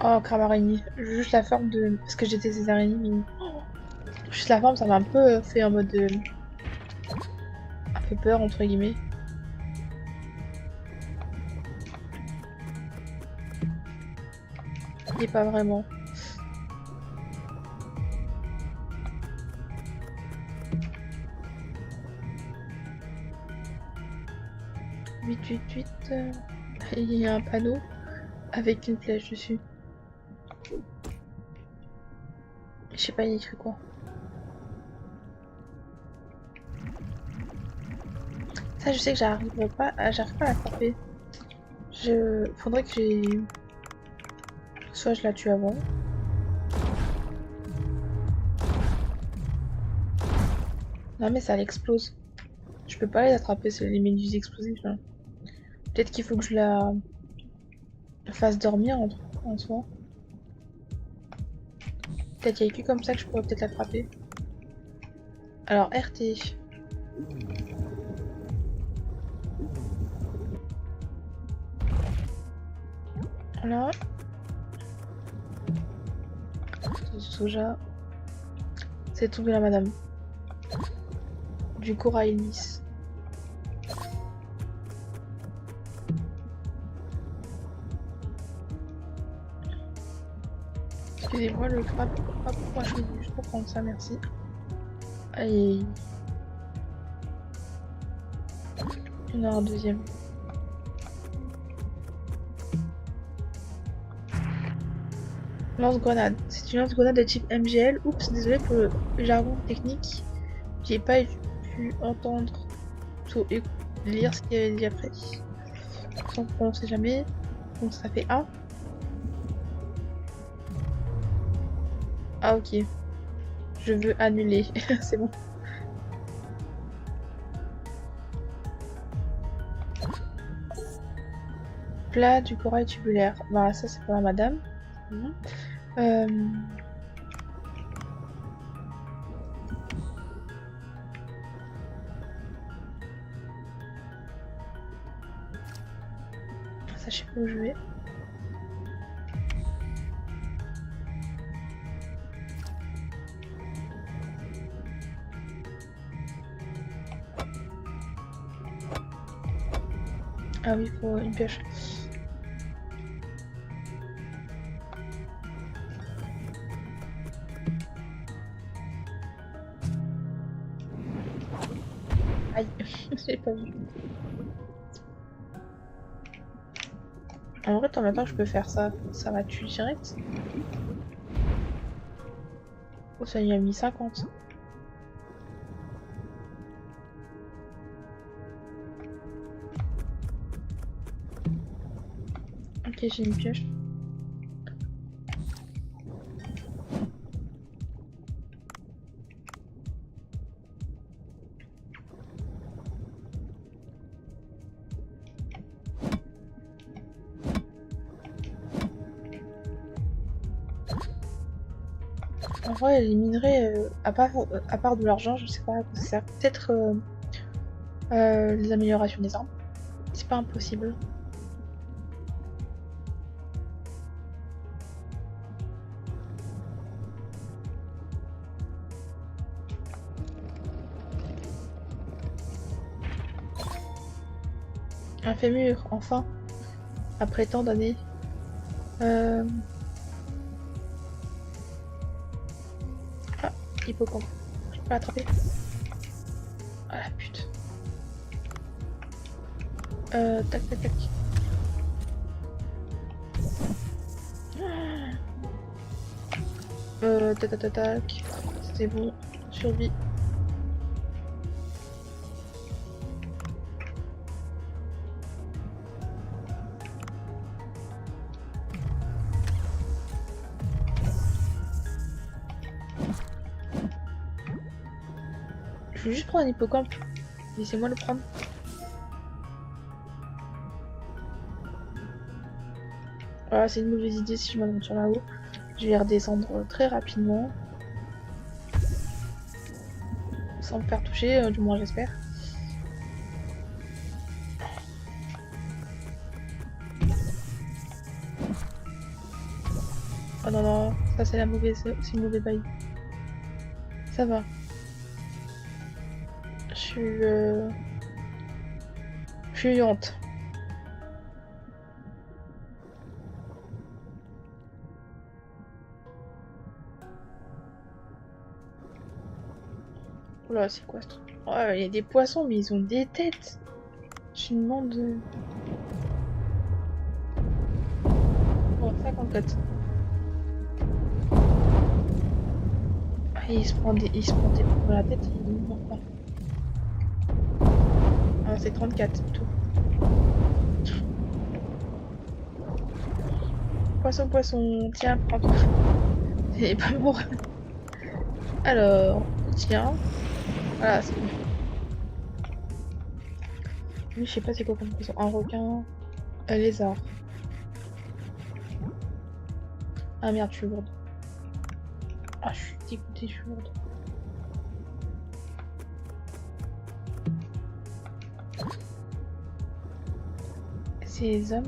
Oh, crabe araignée. Juste la forme de... Parce que j'étais ces araignées, mais... Oh, juste la forme, ça m'a un peu fait en mode... Un peu peur, entre guillemets. Et pas vraiment. Il y a un panneau avec une flèche dessus. Je sais pas, il y a écrit quoi. Ça, je sais que j'arrive pas à l'attraper. Faudrait que j'ai... Soit je la tue avant. Non mais ça l'explose. Je peux pas les attraper, c'est les méduses explosives là. Peut-être qu'il faut que je la fasse dormir en soi. Peut-être qu'il y a que comme ça que je pourrais peut-être l'attraper. Alors RT. Là. Du soja. C'est tout de la madame. Du corail lisse. Excusez-moi, le crabe. Hop, moi je vais juste pour prendre ça, merci. Allez. Il y en a un deuxième. Lance-grenade. C'est une lance-grenade de type MGL. Oups, désolé pour le jargon technique. J'ai pas pu entendre ou lire ce qu'il y avait dit après. On sait jamais. Donc ça fait 1. Ah ok. Je veux annuler. C'est bon. Plat du corail tubulaire. Bah ça c'est pour la madame. Ça je sais pas où je vais. Ah oui, il faut une pioche. Aïe, j'ai pas vu. En vrai, en même temps, je peux faire ça. Ça va tuer direct. Oh, ça y a mis 50. Ok, j'ai une pioche. En vrai, les minerais, à part de l'argent, je sais pas à quoi ça sert. Peut-être les améliorations des armes. C'est pas impossible. Un fémur, enfin. Après tant d'années. Ah, hippocampe. Je peux l'attraper. Ah la pute. Tac tac tac. Tac tac tac tac. C'était bon. Survie. Je vais juste prendre un hippocampe. Laissez-moi le prendre. Voilà, c'est une mauvaise idée si je m'avance sur là-haut. Je vais redescendre très rapidement. Sans me faire toucher, du moins j'espère. Oh non non, ça c'est la mauvaise, c'est une mauvaise baille. Ça va. Je suis fuyante. Oula, c'est quoi ce truc? Oh, il y a des poissons, mais ils ont des têtes. Je me demande de... Bon, 54. Ah, il se prend des coups dans la tête, il ne meurt pas. Ah, c'est 34 plutôt. Poisson, poisson, tiens, prends tout. C'est pas bon. Alors, tiens. Voilà, c'est bon. Lui, je sais pas c'est quoi comme poisson. Un requin, un lézard. Ah merde, je suis lourde. Ah, je suis dégoûtée, je suis lourde. Ces hommes.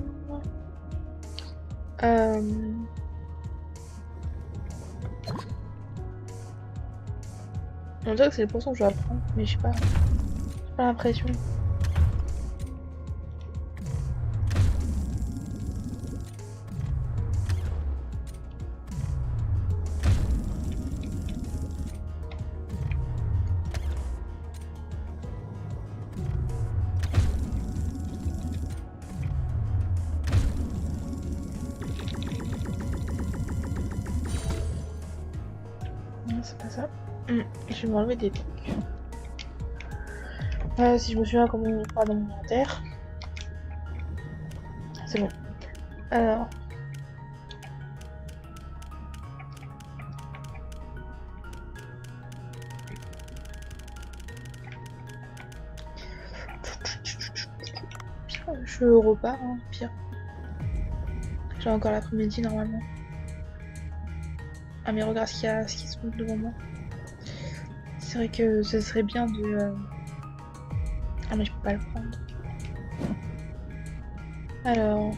On dirait que c'est le poisson que je dois prendre, mais je sais pas. J'ai pas l'impression. Non, c'est pas ça. Je vais m'enlever des trucs. Si je me souviens comment on parle dans mon inventaire. C'est bon. Alors. Je repars, hein, pire. J'ai encore l'après-midi normalement. Ah mais regarde ce qui se montre devant moi. C'est vrai que ce serait bien de... Ah mais je peux pas le prendre. Alors...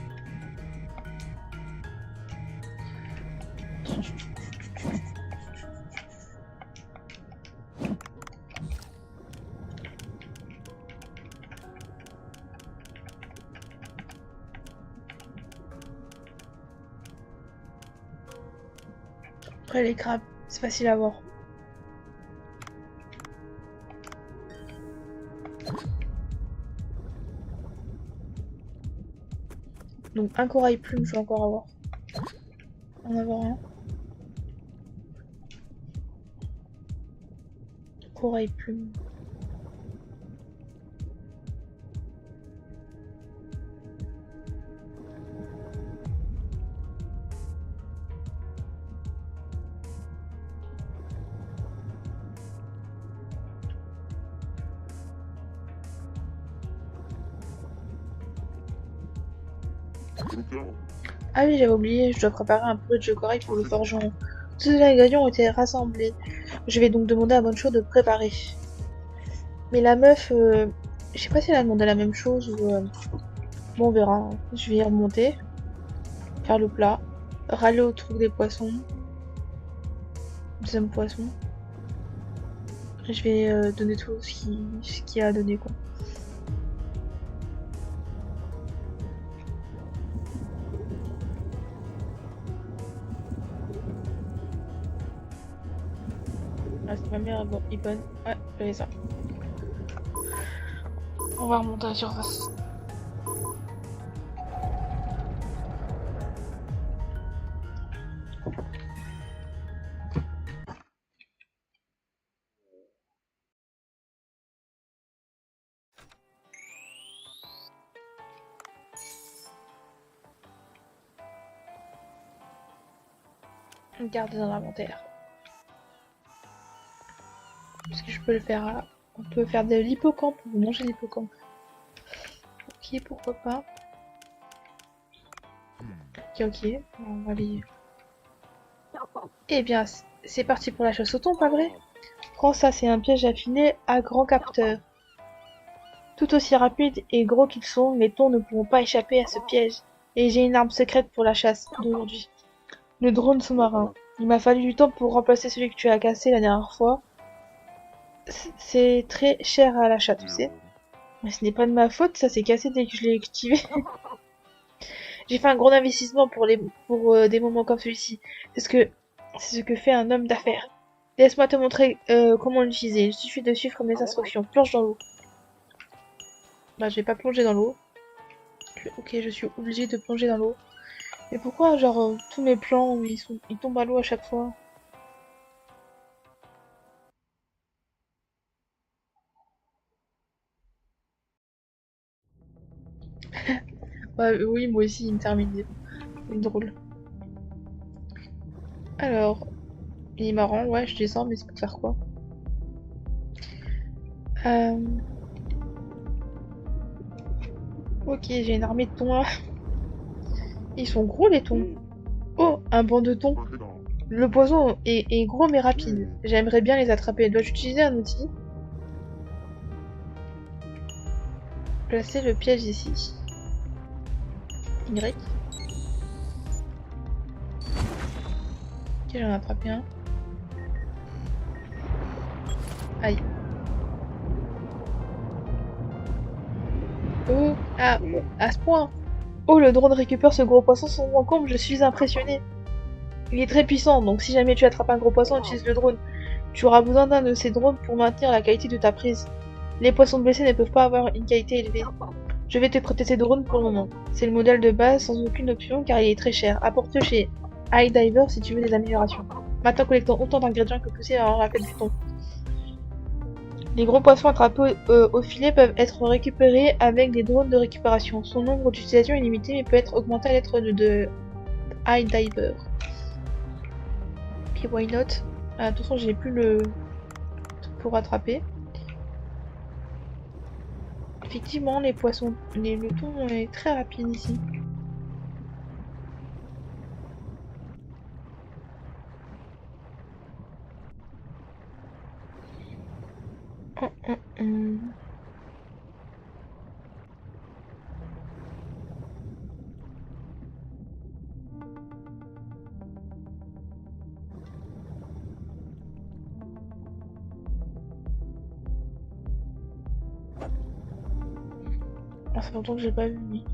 Après les crabes, c'est facile à voir. Donc un corail plume, je vais encore avoir. En avoir un. Corail plume. Ah oui, j'avais oublié, je dois préparer un brut de corail pour le forgeron. Tous les ingrédients ont été rassemblés. Je vais donc demander à Boncho de préparer. Mais la meuf, je sais pas si elle a demandé la même chose ou... Bon, on verra. Hein. Je vais y remonter. Faire le plat. Râler au truc des poissons. Deuxième poisson. Je vais donner tout ce qu'il y a à donner, quoi. Ah, c'est ma mère, bon, Ibon. Ouais, j'avais ça. On va remonter à la surface. Garder dans l'inventaire. Parce que je peux le faire à... On peut faire de l'hippocampe, on peut manger l'hippocampe. Ok, pourquoi pas. Ok, on va aller... Eh bien, c'est parti pour la chasse au thon, pas vrai? Prends ça, c'est un piège affiné à grand capteur. Tout aussi rapides et gros qu'ils sont, les thons ne pourront pas échapper à ce piège. Et j'ai une arme secrète pour la chasse d'aujourd'hui. Le drone sous-marin. Il m'a fallu du temps pour remplacer celui que tu as cassé la dernière fois. C'est très cher à l'achat, tu sais. Mais ce n'est pas de ma faute, ça s'est cassé dès que je l'ai activé. J'ai fait un gros investissement pour des moments comme celui-ci. C'est ce que fait un homme d'affaires. Laisse-moi te montrer comment l'utiliser. Il suffit de suivre mes instructions. Plonge dans l'eau. Bah, je vais pas plonger dans l'eau. Ok, je suis obligée de plonger dans l'eau. Mais pourquoi, genre, tous mes plans, ils tombent à l'eau à chaque fois? Ouais, oui, moi aussi, il me termine. C'est drôle. Alors, il est marrant, ouais, je descends, mais c'est pour faire quoi? Ok, j'ai une armée de thons là. Ils sont gros les thons. Oh, un banc de thons. Le poisson est gros mais rapide. J'aimerais bien les attraper. Dois-je utiliser un outil? Placer le piège ici. Y. Ok, j'en ai attrapé un. Aïe. Oh, ah, à ce point. Oh, le drone récupère ce gros poisson sans encombre, je suis impressionné. Il est très puissant, donc si jamais tu attrapes un gros poisson, utilise le drone. Tu auras besoin d'un de ces drones pour maintenir la qualité de ta prise. Les poissons blessés ne peuvent pas avoir une qualité élevée. Je vais te prêter ces drones pour le moment. C'est le modèle de base sans aucune option car il est très cher. Apporte-le chez iDiver si tu veux des améliorations. Maintenant collectons autant d'ingrédients que possible avant la fête du thon. Les gros poissons attrapés au filet peuvent être récupérés avec des drones de récupération. Son nombre d'utilisations est limité mais peut être augmenté à l'aide de iDiver. Ok, why not? De toute façon, j'ai plus le truc pour attraper. Effectivement, les poissons, le thon est très rapide ici. Hum, hum, hum. Ça fait longtemps que j'ai pas vu lui.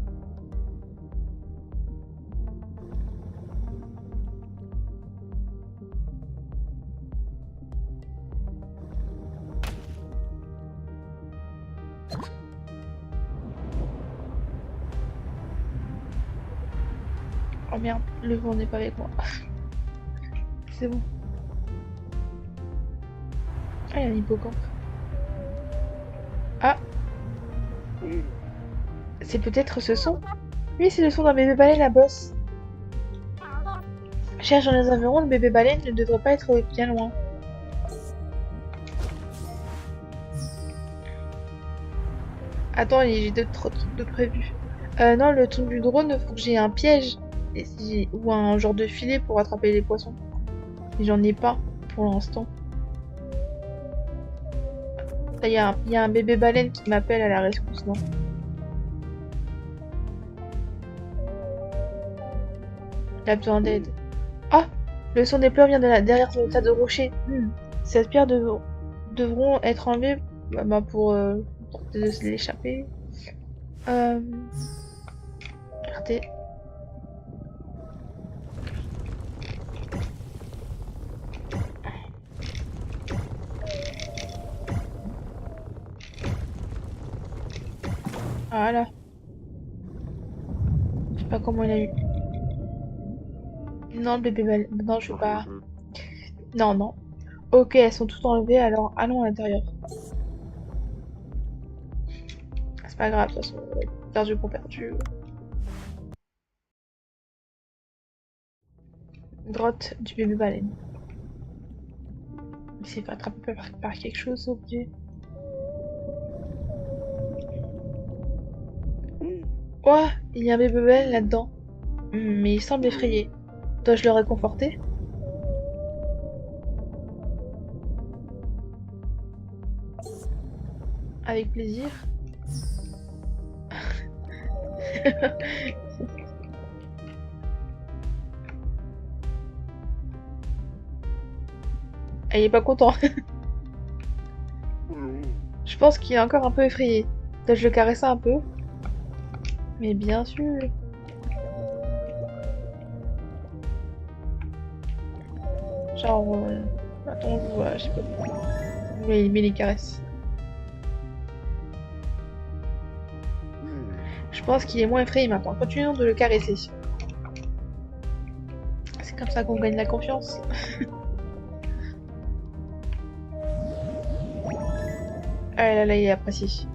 Oh merde, le vent n'est pas avec moi. C'est bon. Ah, il y a un hippocampe. Ah, c'est peut-être ce son? Oui, c'est le son d'un bébé baleine à bosse. Cherche dans les environs, le bébé baleine ne devrait pas être bien loin. Attends, j'ai d'autres trucs de prévu. Non, le truc du drone, faut que j'ai un piège. Ou un genre de filet pour attraper les poissons. Mais j'en ai pas pour l'instant. Là, y a un bébé baleine qui m'appelle à la rescousse, non? Il a besoin d'aide. Ah! Le son des pleurs vient derrière ce tas de rochers. Ces pierres devront être enlevées pour tenter de se l'échapper. Regardez. Voilà. Je sais pas comment il a eu. Non, le bébé baleine. Non, je veux pas. Non, non. Ok, elles sont toutes enlevées, alors allons à l'intérieur. C'est pas grave, de toute façon. Perdu pour perdu. Grotte du bébé baleine. Il s'est fait attraper par quelque chose, obligé. Ouah, il y a un bébé baleine là-dedans. Mais il semble effrayé. Dois-je le réconforter? Avec plaisir. Ah, il est pas content. Je pense qu'il est encore un peu effrayé. Dois-je le caresser un peu? Mais bien sûr. Genre, attends, je sais pas. Mais il met les caresses. Je pense qu'il est moins effrayé maintenant. Continuons de le caresser. C'est comme ça qu'on gagne la confiance. Ah là là, il est apprécié.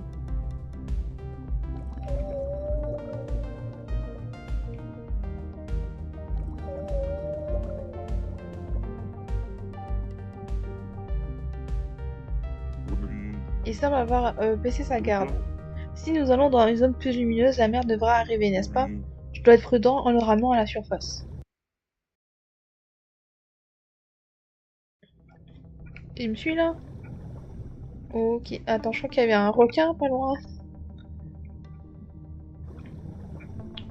Il semble avoir baissé sa garde. Si nous allons dans une zone plus lumineuse, la mer devra arriver, n'est-ce pas? Je dois être prudent en le ramenant à la surface. Il me suit là? Ok, attends, je crois qu'il y avait un requin pas loin.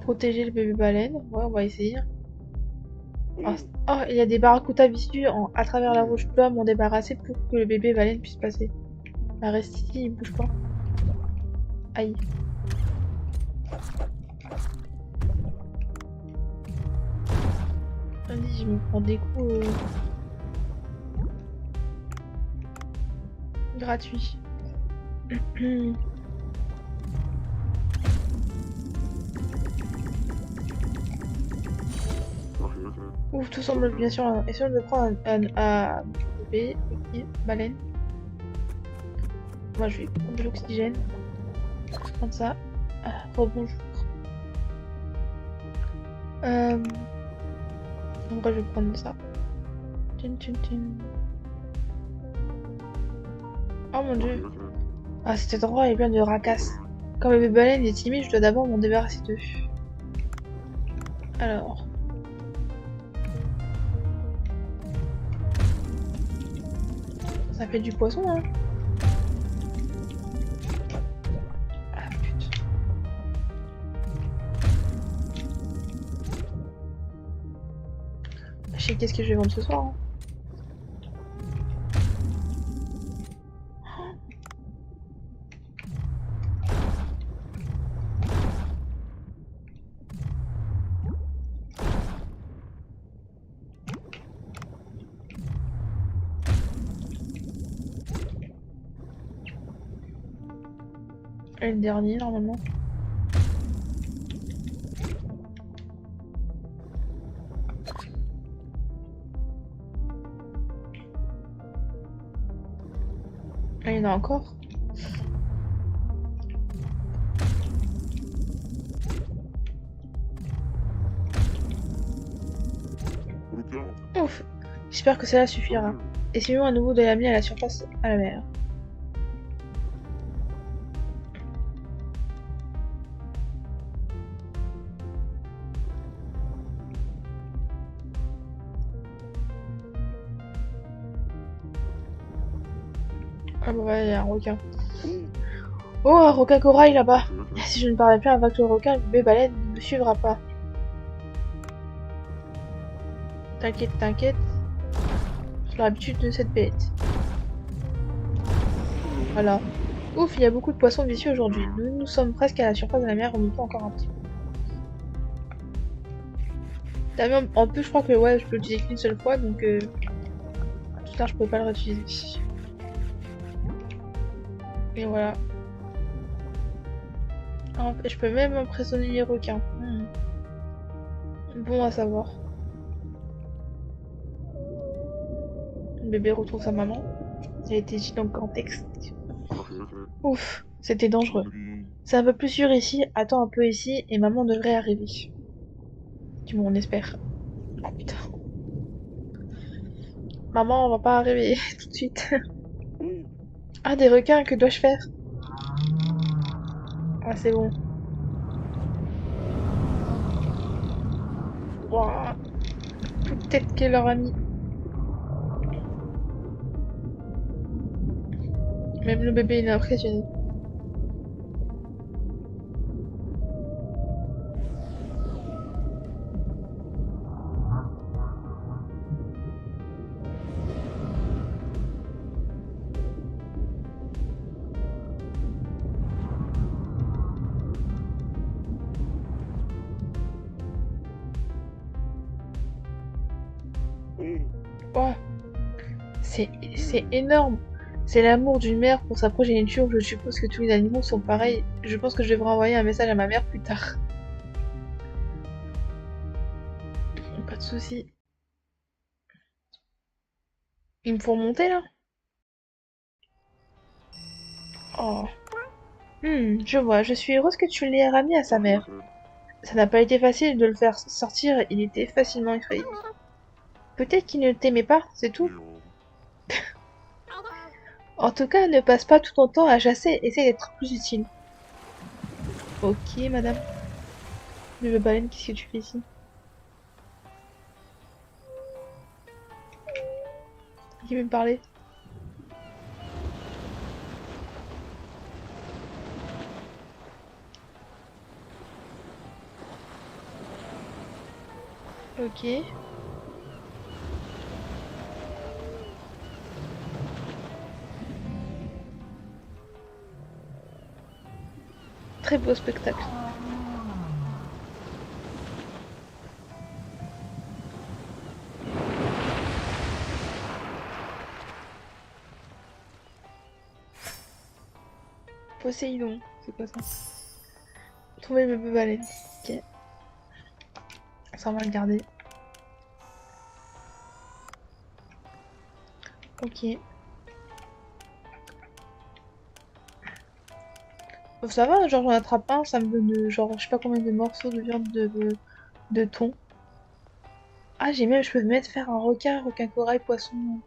Protéger le bébé baleine. Ouais, on va essayer. Oh, il y a des barracudas vicieux à travers la roche. Je dois m'en débarrasser pour que le bébé baleine puisse passer. Bah, reste ici, il bouge pas. Aïe. Vas-y, je me prends des coups gratuits. Ouf, tout semble bien sûr. Essayons de prendre un bébé. Ok, baleine. Moi, je vais prendre de l'oxygène. Prendre ça. Ah, rebonjour. Donc, moi, je vais prendre ça. Tchin, tchin, tchin. Oh mon dieu. Ah, cet endroit est plein de racasses. Quand le bébé baleine est timide, je dois d'abord m'en débarrasser d'eux. Alors. Ça fait du poisson, hein. Ah, putain. Je sais qu'est-ce que je vais vendre ce soir, hein. Et le dernier, normalement. Ah, il y en a encore. Ouf. J'espère que cela suffira. Essayons à nouveau de l'amener à la surface, à la mer. Ah bah ouais, il y a un requin. Oh, un requin corail là-bas. Si je ne parviens plus à vaincre le requin, le bébé baleine ne me suivra pas. T'inquiète, t'inquiète. J'ai l'habitude de cette bête. Voilà. Ouf, il y a beaucoup de poissons vicieux aujourd'hui. Nous sommes presque à la surface de la mer, on nous peut encore un petit peu. T'as vu, en plus, je crois que ouais, je peux l'utiliser qu'une seule fois, donc tout tard, je peux pas le réutiliser. Et voilà. En fait, je peux même emprisonner les requins. Bon à savoir. Le bébé retrouve sa maman. Ça a été dit dans le contexte. Ouf, c'était dangereux. C'est un peu plus sûr ici, attends un peu ici, et maman devrait arriver. Du moins, on espère. Oh putain. Maman, on va pas arriver tout de suite. Ah, des requins, que dois-je faire? Ah, c'est bon. Ouah. Peut-être qu'elle leur a mis. Même le bébé, il est impressionné. Ouah. C'est énorme. C'est l'amour d'une mère pour sa progéniture. Je suppose que tous les animaux sont pareils. Je pense que je devrais envoyer un message à ma mère plus tard. Pas de soucis. Il me faut remonter là? Oh. Je vois. Je suis heureuse que tu l'aies ramené à sa mère. Ça n'a pas été facile de le faire sortir. Il était facilement effrayé. Peut-être qu'il ne t'aimait pas, c'est tout. En tout cas, ne passe pas tout ton temps à chasser. Essaye d'être plus utile. Ok, madame. Le baleine, qu'est-ce que tu fais ici? Qui veut me parler? Ok. Très beau spectacle. Poséidon, c'est quoi ça? Trouver le bébé baleine. Ok. Ça, on va regarder. Ok. Bon, ça va, genre j'en attrape un, ça me donne genre je sais pas combien de morceaux de viande de thon. Ah, j'ai même, je peux mettre faire un requin corail, poisson.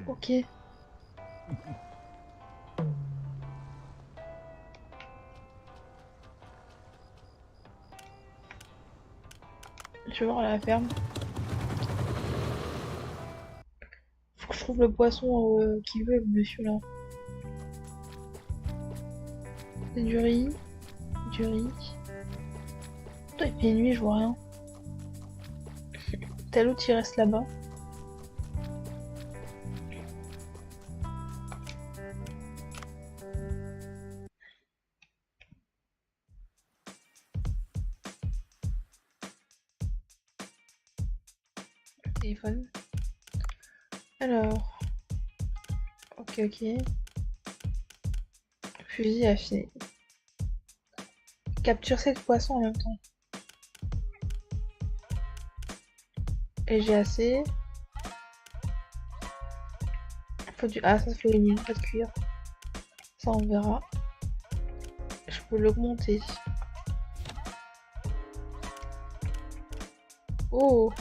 Ok. Je vais voir à la ferme. Faut que je trouve le poisson qui veut, le monsieur là. C'est du riz. Du riz. Putain, il fait nuit, je vois rien. Tel autre, il reste là-bas. Téléphone. Alors. Ok, ok. Fusil affiné. Capture 7 poissons en même temps. Et j'ai assez. Faut du... Ah, ça faut une pas de cuir. Ça, on verra. Je peux l'augmenter. Oh!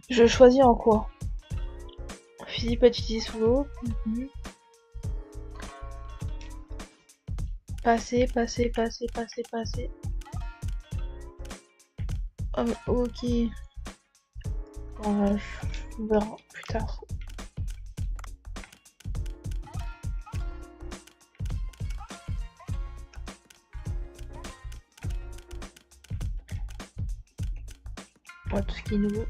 Je choisis en quoi? Fusil pas utilisé sous l'eau. Passer, passer, passer, passer, passer. Oh, mais ok. Bon, on verra plus tard. Ouais, tout ce qui est nouveau.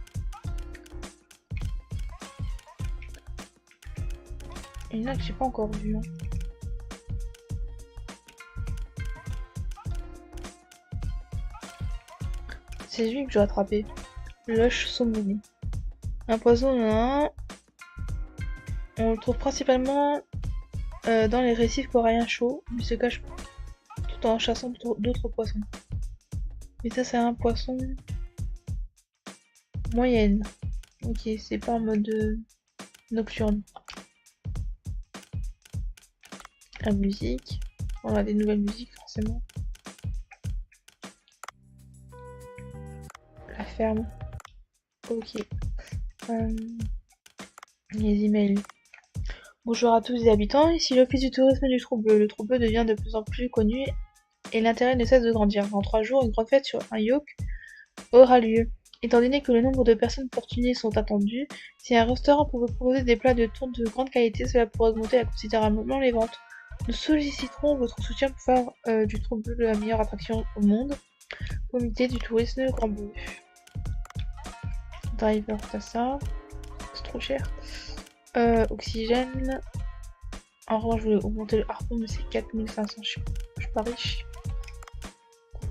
Il y en a que j'ai pas encore vu. Hein. C'est celui que j'ai attrapé. Lush saumoné. Un poison, on le trouve principalement dans les récifs coralliens chauds. Il se cache tout en chassant d'autres poissons. Mais ça, c'est un poisson moyenne. Ok, c'est pas en mode nocturne. La musique. On a des nouvelles musiques forcément. La ferme. Ok. Les emails. Bonjour à tous les habitants, ici l'office du tourisme du Trou-Bleu. Le Trou-Bleu devient de plus en plus connu et l'intérêt ne cesse de grandir. Dans 3 jours, une grande fête sur un yoke aura lieu. Étant donné que le nombre de personnes fortunées sont attendues, si un restaurant pouvait proposer des plats de thon de grande qualité, cela pourrait augmenter considérablement les ventes. Nous solliciterons votre soutien pour faire du Trou-Bleu la meilleure attraction au monde. Comité du tourisme Grand Bleu. Driver, t'as ça. C'est trop cher. Oxygène. En revanche, je voulais augmenter le harpon, mais c'est 4500. Je suis pas riche.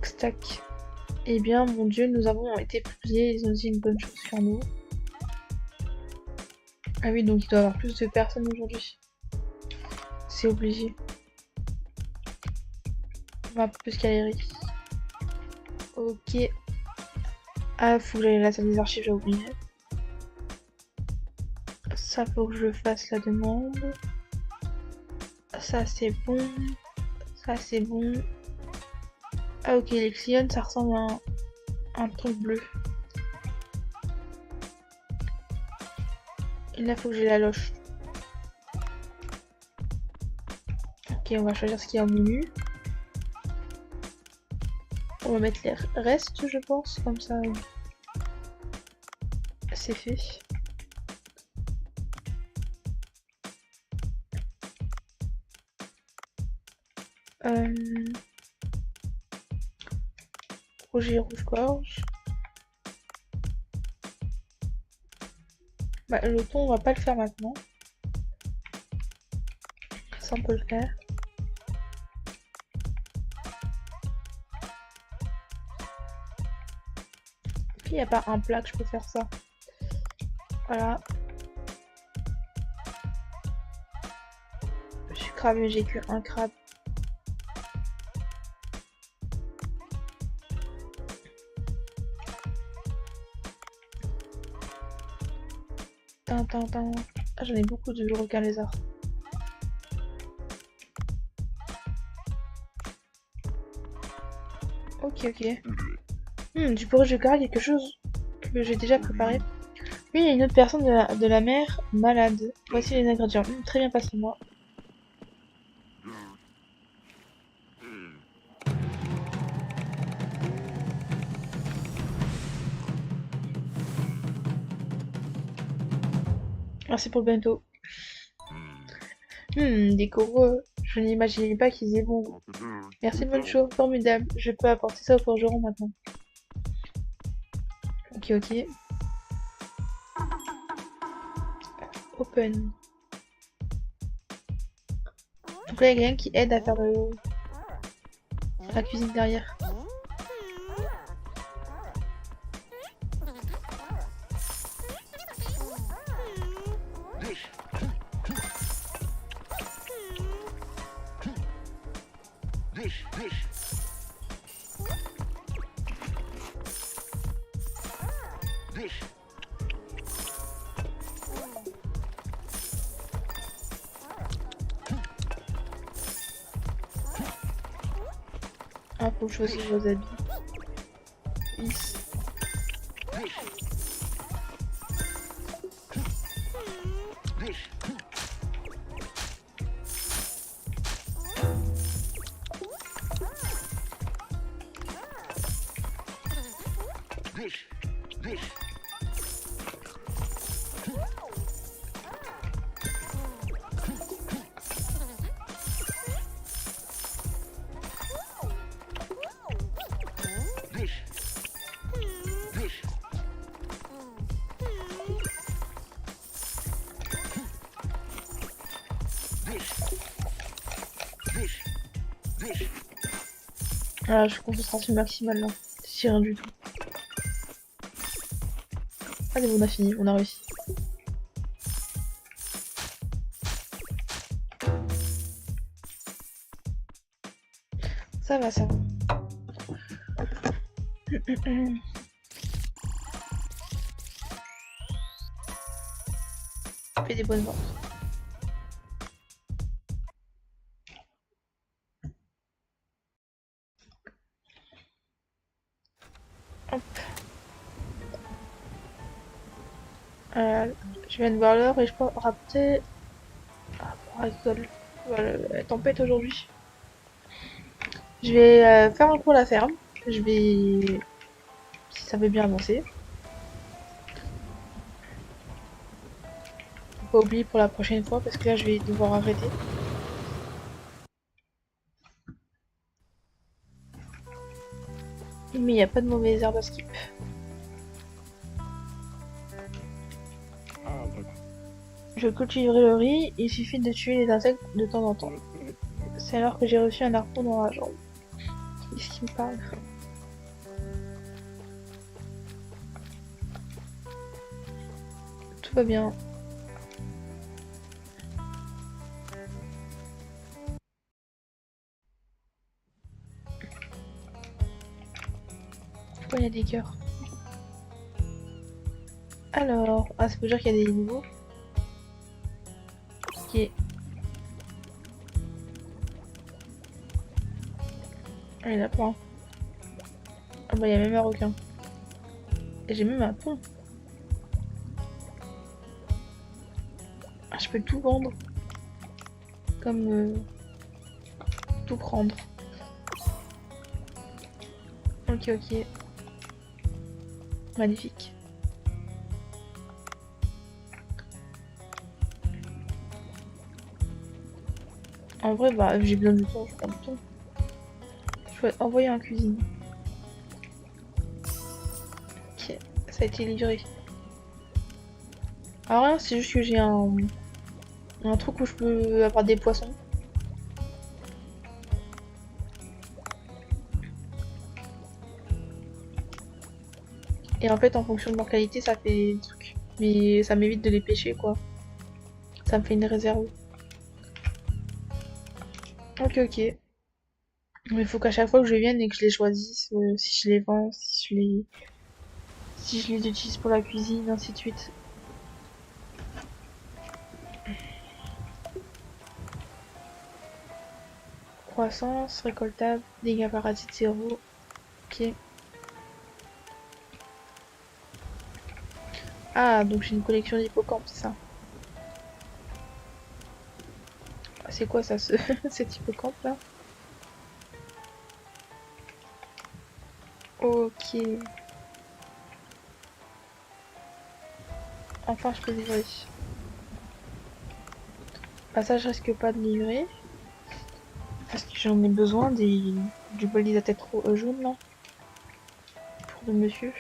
Stack. Eh bien, mon dieu, nous avons été publiés. Ils ont dit une bonne chose sur nous. Ah oui, donc il doit y avoir plus de personnes aujourd'hui. C'est obligé. On va un peu plus galerie. Ok. Ah, faut que j'aille à la salle des archives, j'ai oublié. Ça, faut que je fasse la demande. Ça, c'est bon. Ça, c'est bon. Ah, ok, les Xyons, ça ressemble à un truc bleu. Et là, faut que j'ai la loche. Ok, on va choisir ce qu'il y a au menu. On va mettre les restes, je pense, comme ça. C'est fait. Projet rouge-gorge. Bah, le thon, on va pas le faire maintenant. Ça, on peut le faire. Il n'y a pas un plat que je peux faire ça. Voilà. Je suis cramé, j'ai cuit un crabe. Tintin. Ah, j'en ai beaucoup de requins lézards. Ok. Du porridge de carré, quelque chose que j'ai déjà préparé. Oui, il y a une autre personne de la mer malade. Voici les ingrédients. Très bien, passez-moi. Merci pour le bento. Des coraux. Je n'imaginais pas qu'ils aient bon goût. Merci, bonne chose, formidable. Je peux apporter ça au forgeron maintenant. Ok. Open. Donc là, il y a quelqu'un qui aide à faire la cuisine derrière. Ah, faut choisir vos habits. Ici. Ah, je suis concentration maximale là. C'est rien du tout. Allez, on a fini, on a réussi. Ça va. Fais des bonnes ventes. Hop. Je viens de voir l'heure et je peux rapporter. Ah, voilà, la tempête aujourd'hui. Je vais faire un cours à la ferme. Je vais. Si ça veut bien avancer. Faut pas oublier pour la prochaine fois parce que là je vais devoir arrêter. Mais il n'y a pas de mauvaises herbes à skip. Je cultiverai le riz, il suffit de tuer les insectes de temps en temps. C'est alors que j'ai reçu un harpon dans la jambe. Qu'est-ce qu'il me parle? Tout va bien. Pourquoi il y a des cœurs? Alors, ça veut dire qu'il y a des niveaux. Ok. Ah, il y en a plein. Ah bah il y a même un requin. Et j'ai même un pont. Ah, je peux tout vendre. Comme tout prendre. Ok. Magnifique. En vrai, bah, j'ai besoin de temps, je prends le temps. Je vais envoyer en cuisine. Ok, ça a été livré. Alors rien, c'est juste que j'ai un truc où je peux avoir des poissons. Et en fait, en fonction de leur qualité, ça fait des trucs. Mais ça m'évite de les pêcher, quoi. Ça me fait une réserve. Ok, ok. Mais il faut qu'à chaque fois que je vienne et que je les choisisse, si je les vends, si je les utilise pour la cuisine, ainsi de suite. Croissance, récoltable, dégâts parasites 0. Ok. Ah, donc j'ai une collection d'hippocampes, c'est ça. C'est quoi ça, cet hippocampe là? Ok. Enfin, je peux livrer. Bah ça, je risque pas de livrer. Parce que j'en ai besoin du bolide à tête jaune là. Pour le monsieur.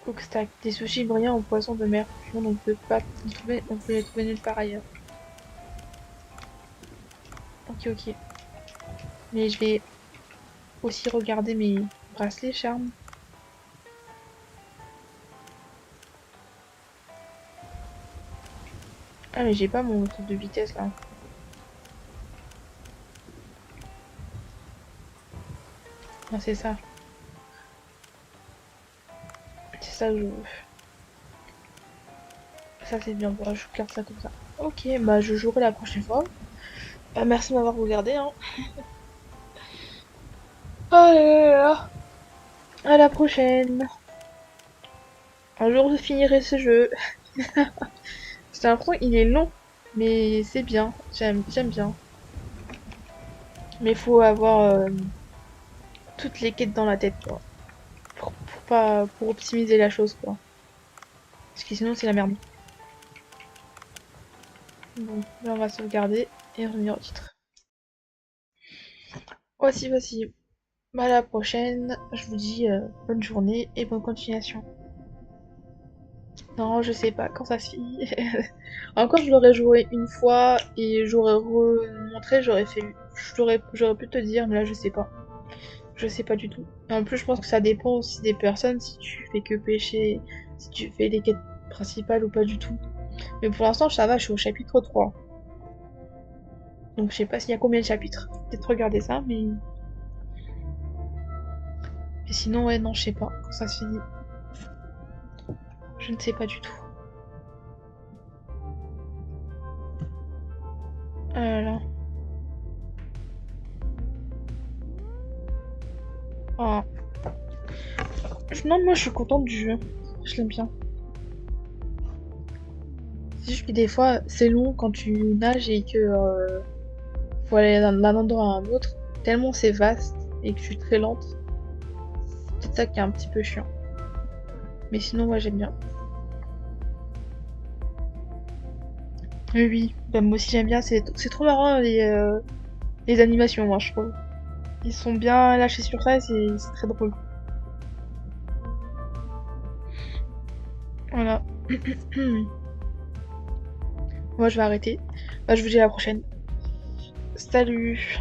Cookstack. Des sushis brillants aux poissons de mer. On ne peut pas les trouver, on peut les trouver nulle part ailleurs. Ok, ok. Mais je vais aussi regarder mes bracelets charme. Ah mais j'ai pas mon truc de vitesse là. Ah, c'est ça. C'est ça que je veux. Ça c'est bien, bon, je garde ça comme ça. Ok, bah je jouerai la prochaine fois. Bah, merci de m'avoir regardé, hein. Oh là là là. À la prochaine. Un jour je finirai ce jeu. J'ai l'impression qu'il est long, mais c'est bien. J'aime bien. Mais faut avoir toutes les quêtes dans la tête, quoi. Pour optimiser la chose, quoi. Parce que sinon c'est la merde. Bon, là on va sauvegarder et revenir au titre. Voici. Bah à la prochaine. Je vous dis bonne journée et bonne continuation. Non, je sais pas quand ça se finit. Encore, je l'aurais joué une fois et j'aurais remontré, j'aurais pu te dire, mais là, je sais pas. Je sais pas du tout. Et en plus, je pense que ça dépend aussi des personnes, si tu fais que pêcher, si tu fais les quêtes principales ou pas du tout. Mais pour l'instant, ça va, je suis au chapitre 3. Donc, je sais pas s'il y a combien de chapitres. Peut-être regarder ça, mais. Mais sinon, ouais, non, je sais pas quand ça se finit. Je ne sais pas du tout. Ah là là. Ah. Non, moi, je suis contente du jeu. Je l'aime bien. C'est juste que des fois, c'est long quand tu nages et que faut aller d'un endroit à un autre. Tellement c'est vaste et que je suis très lente. C'est peut-être ça qui est un petit peu chiant. Mais sinon, moi j'aime bien. Oui, oui. Bah, moi aussi j'aime bien. C'est trop marrant les animations, moi je trouve. Ils sont bien lâchés sur ça et c'est très drôle. Voilà. Moi je vais arrêter. Bah, je vous dis à la prochaine. Salut!